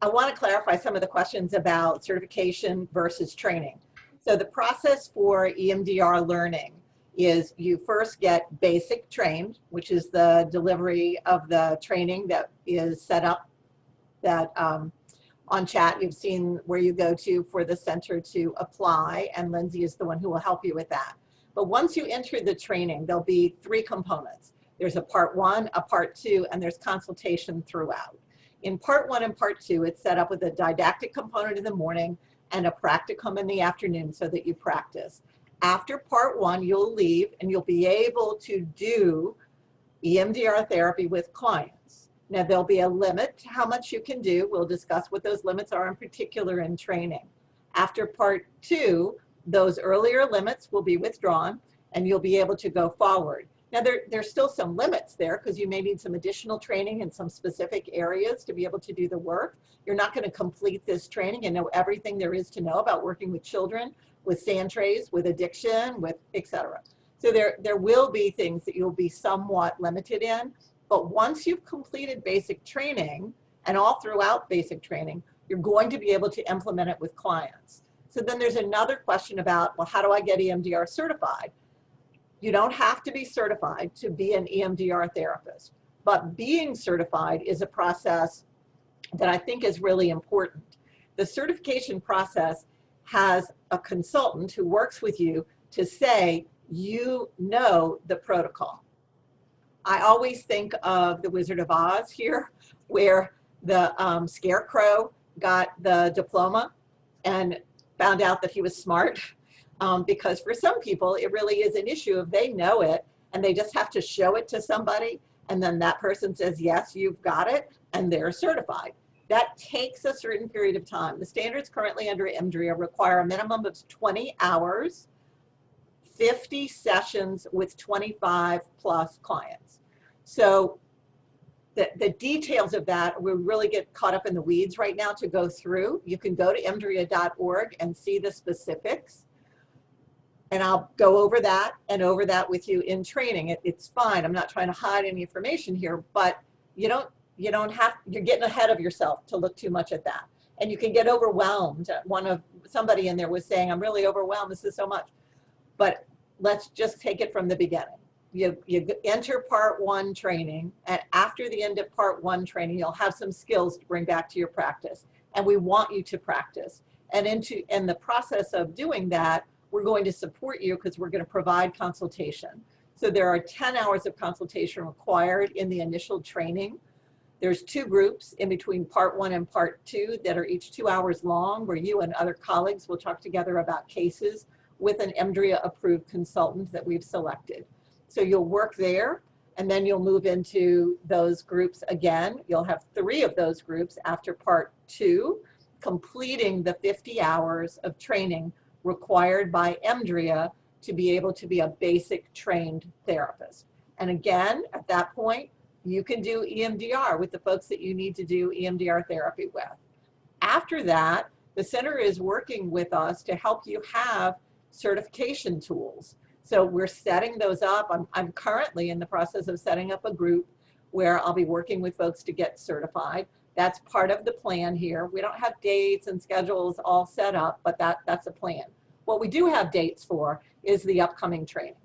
I want to clarify some of the questions about certification versus training. So the process for EMDR learning is you first get basic trained, which is the delivery of the training that is set up that on chat you've seen where you go to for the center to apply, and Lindsay is the one who will help you with that. But once you enter the training, there'll be 3 components. There's a part 1, a part 2, and there's consultation throughout. In part 1 and part 2, it's set up with a didactic component in the morning and a practicum in the afternoon so that you practice. After part 1, you'll leave and you'll be able to do EMDR therapy with clients. Now, there'll be a limit to how much you can do. We'll discuss what those limits are in particular in training. After part 2, those earlier limits will be withdrawn and you'll be able to go forward. Now, there's still some limits there because you may need some additional training in some specific areas to be able to do the work. You're not going to complete this training and know everything there is to know about working with children, with sand trays, with addiction, with etc. So there will be things that you'll be somewhat limited in, but once you've completed basic training and all throughout basic training, you're going to be able to implement it with clients. So then there's another question about, well, how do I get EMDR certified? You don't have to be certified to be an EMDR therapist, but being certified is a process that I think is really important. The certification process has a consultant who works with you to say, you know the protocol. I always think of the Wizard of Oz here, where the scarecrow got the diploma and found out that he was smart. Because for some people, it really is an issue if they know it and they just have to show it to somebody and then that person says, yes, you've got it, and they're certified. That takes a certain period of time. The standards currently under EMDR require a minimum of 20 hours, 50 sessions with 25 plus clients. So the details of that, we really get caught up in the weeds right now to go through. You can go to emdria.org and see the specifics. And I'll go over that and over that with you in training. It's fine. I'm not trying to hide any information here, but you're getting ahead of yourself to look too much at that. And you can get overwhelmed. Somebody in there was saying, I'm really overwhelmed. This is so much. But let's just take it from the beginning. You enter part 1 training, and after the end of part 1 training, you'll have some skills to bring back to your practice. And we want you to practice. And in the process of doing that, we're going to support you because we're going to provide consultation. So there are 10 hours of consultation required in the initial training. There's 2 groups in between part 1 and part 2 that are each 2 hours long, where you and other colleagues will talk together about cases with an EMDRIA approved consultant that we've selected. So you'll work there and then you'll move into those groups again. You'll have 3 of those groups after part 2, completing the 50 hours of training required by EMDRIA to be able to be a basic trained therapist. And again, at that point, you can do EMDR with the folks that you need to do EMDR therapy with. After that, the center is working with us to help you have certification tools. So we're setting those up. I'm currently in the process of setting up a group where I'll be working with folks to get certified. That's part of the plan here. We don't have dates and schedules all set up, but that's a plan. What we do have dates for is the upcoming training.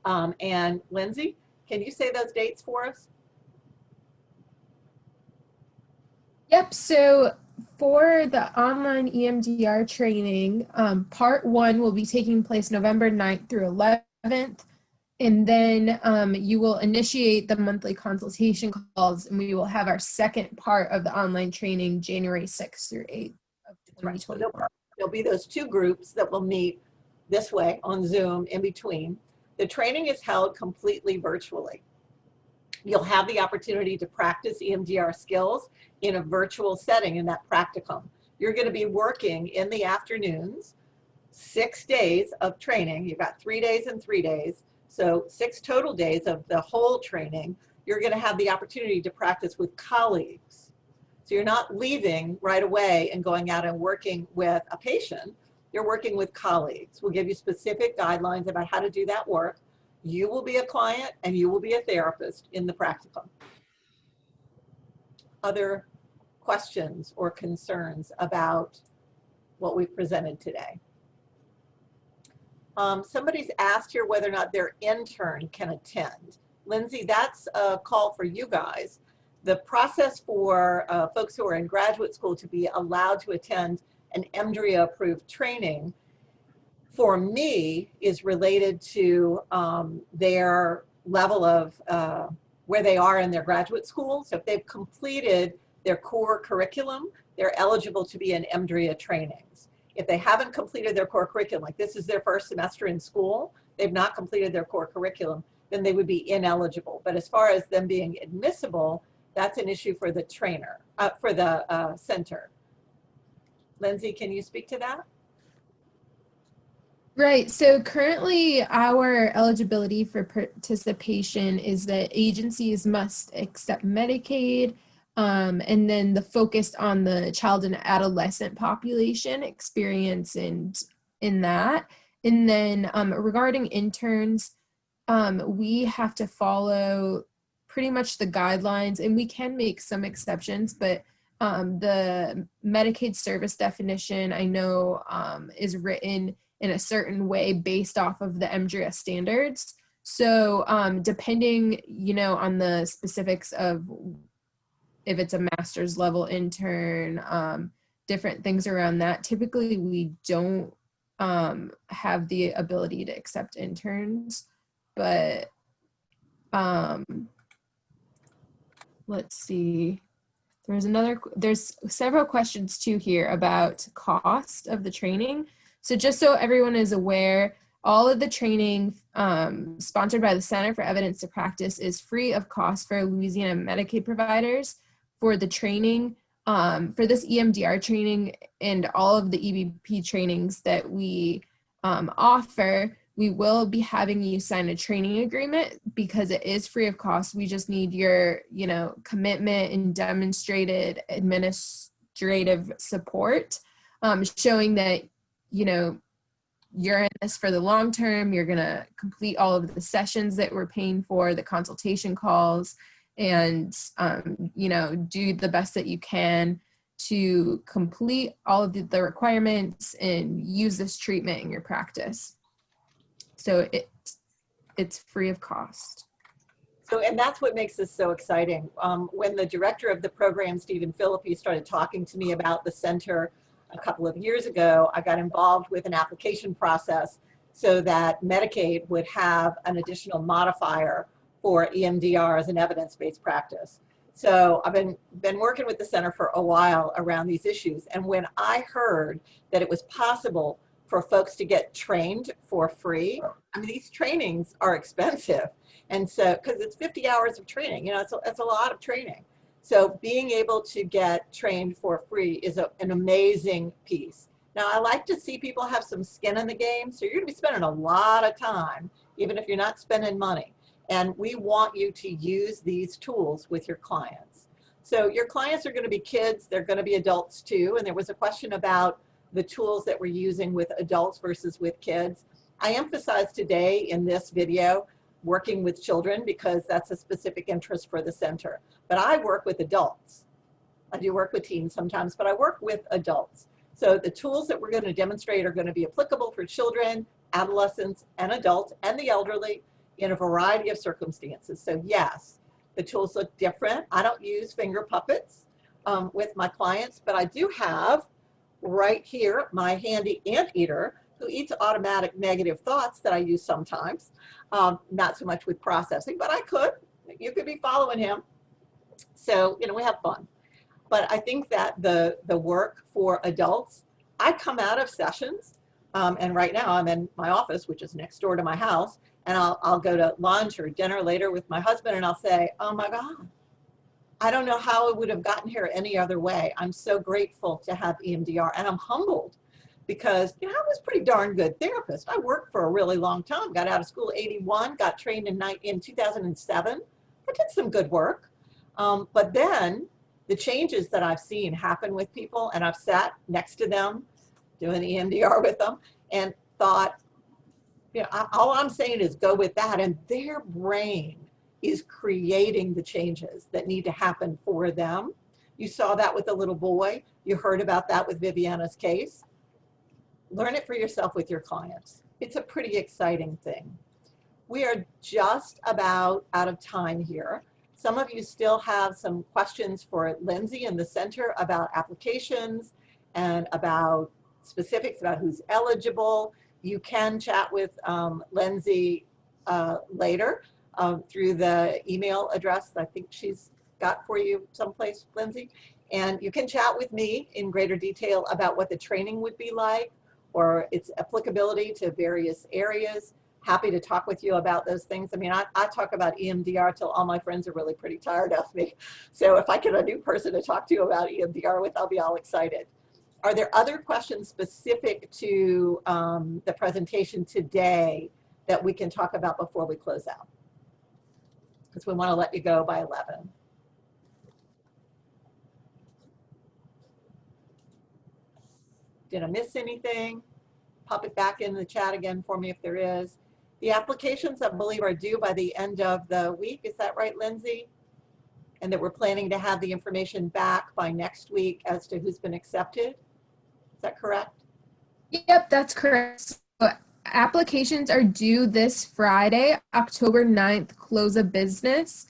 And Lindsay, can you say those dates for us? Yep, so for the online EMDR training, part 1 will be taking place November 9th through 11th. And then you will initiate the monthly consultation calls, and we will have our second part of the online training January 6th through 8th of 2024. There'll be those 2 groups that will meet this way on Zoom in between. The training is held completely virtually. You'll have the opportunity to practice EMDR skills in a virtual setting in that practicum. You're going to be working in the afternoons, 6 days of training. You've got 3 days and 3 days. So 6 total days of the whole training. You're going to have the opportunity to practice with colleagues. So you're not leaving right away and going out and working with a patient. You're working with colleagues. We'll give you specific guidelines about how to do that work. You will be a client and you will be a therapist in the practicum. Other questions or concerns about what we've presented today? Somebody's asked here whether or not their intern can attend. Lindsay, that's a call for you guys. The process for folks who are in graduate school to be allowed to attend an EMDR approved training for me is related to their level of where they are in their graduate school. So if they've completed their core curriculum, they're eligible to be in EMDR trainings. If they haven't completed their core curriculum, like this is their first semester in school, they've not completed their core curriculum, then they would be ineligible. But as far as them being admissible, that's an issue for the trainer, for the center. Lindsay, can you speak to that? Right. So currently our eligibility for participation is that agencies must accept Medicaid, and then the focus on the child and adolescent population experience in that. And then regarding interns, we have to follow pretty much the guidelines, and we can make some exceptions, but the Medicaid service definition I know is written in a certain way based off of the EMDR standards. So depending, on the specifics of if it's a master's level intern, different things around that, typically we don't have the ability to accept interns, but let's see. There's several questions too here about cost of the training. So just so everyone is aware, all of the training sponsored by the Center for Evidence to Practice is free of cost for Louisiana Medicaid providers. For the training, for this EMDR training and all of the EBP trainings that we offer, we will be having you sign a training agreement because it is free of cost. We just need your, commitment and demonstrated administrative support, showing that, you're in this for the long term. You're going to complete all of the sessions that we're paying for, the consultation calls, and, do the best that you can to complete all of the requirements and use this treatment in your practice. So it's free of cost. So, and that's what makes this so exciting. When the director of the program, Stephen Philippi, started talking to me about the center a couple of years ago, I got involved with an application process so that Medicaid would have an additional modifier for EMDR as an evidence-based practice. So I've been working with the center for a while around these issues. And when I heard that it was possible for folks to get trained for free, I mean, these trainings are expensive. And so, because it's 50 hours of training, it's a lot of training. So being able to get trained for free is an amazing piece. Now, I like to see people have some skin in the game. So you're going to be spending a lot of time, even if you're not spending money. And we want you to use these tools with your clients. So your clients are going to be kids. They're going to be adults too. And there was a question about the tools that we're using with adults versus with kids. I emphasize today in this video working with children because that's a specific interest for the center. But I work with adults. I do work with teens sometimes, but I work with adults. So the tools that we're going to demonstrate are going to be applicable for children, adolescents, and adults, and the elderly in a variety of circumstances. So yes, the tools look different. I don't use finger puppets with my clients, but I do have right here my handy anteater who eats automatic negative thoughts that I use sometimes. Not so much with processing, but you could be following him. So, we have fun. But I think that the work for adults, I come out of sessions, and right now I'm in my office, which is next door to my house, and I'll go to lunch or dinner later with my husband, and I'll say, oh my God, I don't know how I would have gotten here any other way. I'm so grateful to have EMDR, and I'm humbled because I was a pretty darn good therapist. I worked for a really long time, got out of school 81, got trained in 2007. I did some good work. But then the changes that I've seen happen with people, and I've sat next to them doing EMDR with them and thought, all I'm saying is go with that. And their brain is creating the changes that need to happen for them. You saw that with the little boy. You heard about that with Viviana's case. Learn it for yourself with your clients. it's a pretty exciting thing. We are just about out of time here. Some of you still have some questions for Lindsay in the center about applications and about specifics about who's eligible. You can chat with Lindsay later through the email address I think she's got for you someplace, Lindsay. And you can chat with me in greater detail about what the training would be like or its applicability to various areas. Happy to talk with you about those things. I mean, I talk about EMDR till all my friends are really pretty tired of me. So if I get a new person to talk to about EMDR with, I'll be all excited. Are there other questions specific to the presentation today that we can talk about before we close out? Because we want to let you go by 11. Did I miss anything? Pop it back in the chat again for me if there is. The applications, I believe, are due by the end of the week. Is that right, Lindsay? And that we're planning to have the information back by next week as to who's been accepted. Is that correct? Yep, that's correct. So applications are due this Friday, October 9th, close of business.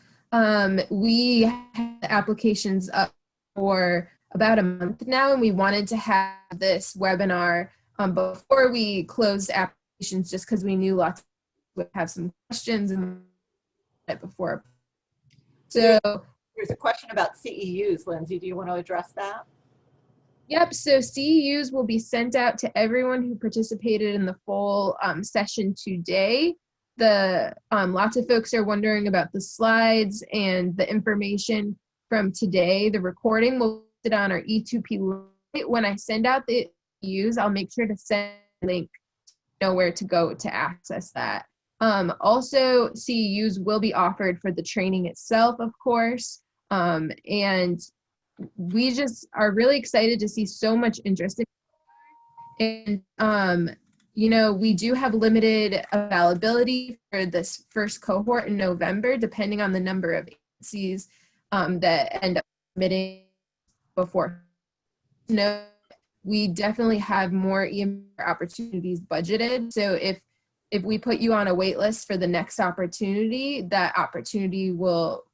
We have applications up for about a month now, and we wanted to have this webinar before we closed applications just because we knew lots of people would have some questions and before. So there's a question about CEUs, Lindsay. Do you want to address that? Yep, so CEUs will be sent out to everyone who participated in the full session today. Lots of folks are wondering about the slides and the information from today. The recording will sit on our E2P link. When I send out the CEUs, I'll make sure to send a link to know where to go to access that. Also, CEUs will be offered for the training itself, of course, and we just are really excited to see so much interest in, and you know, we do have limited availability for this first cohort in November, depending on the number of agencies that end up submitting before. No, we definitely have more EMDR opportunities budgeted. So if we put you on a wait list for the next opportunity, that opportunity will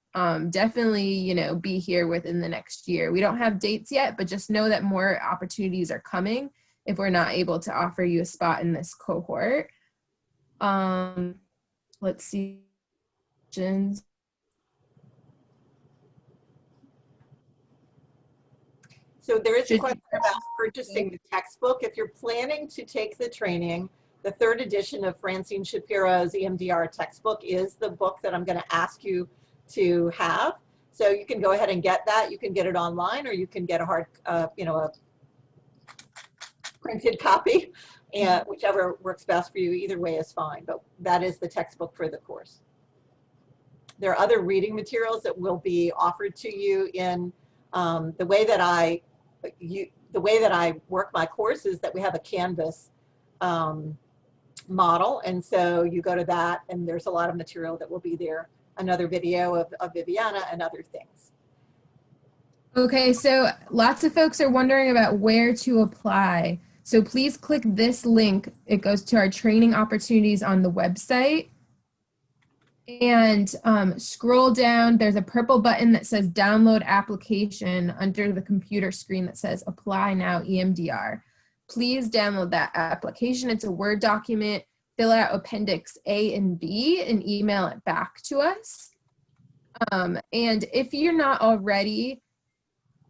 definitely, you know, be here within the next year. We don't have dates yet, but just know that more opportunities are coming if we're not able to offer you a spot in this cohort. Let's see. So there is a question about purchasing the textbook. If you're planning to take the training, the 3rd edition of Francine Shapiro's EMDR textbook is the book that I'm going to ask you to have. So you can go ahead and get that. You can get it online, or you can get a hard, you know, a printed copy, and whichever works best for you. Either way is fine, but that is the textbook for the course. There are other reading materials that will be offered to you in the way that I work my course is that we have a Canvas model, and so you go to that, and there's a lot of material that will be there. Another video of Viviana and other things. Okay, so lots of folks are wondering about where to apply. So please click this link. It goes to our training opportunities on the website. And scroll down, there's a purple button that says download application under the computer screen that says apply now EMDR. Please download that application. It's a Word document. Fill out Appendix A and B and email it back to us. And if you're not already,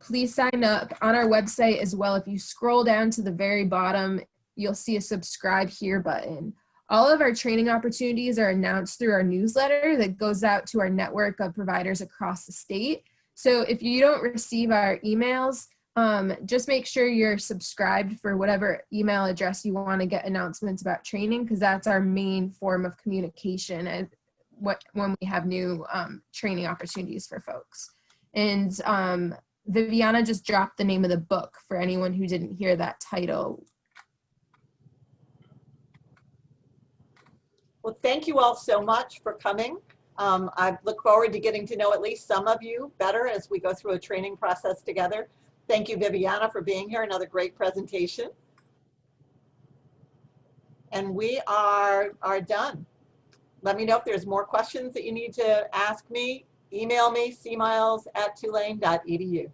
please sign up on our website as well. If you scroll down to the very bottom, you'll see a subscribe here button. All of our training opportunities are announced through our newsletter that goes out to our network of providers across the state. So if you don't receive our emails, just make sure you're subscribed for whatever email address you want to get announcements about training, because that's our main form of communication and when we have new training opportunities for folks. And Viviana just dropped the name of the book for anyone who didn't hear that title. Well, thank you all so much for coming. I look forward to getting to know at least some of you better as we go through a training process together. Thank you, Viviana, for being here. Another great presentation. And we are done. Let me know if there's more questions that you need to ask me. Email me, cmiles@tulane.edu.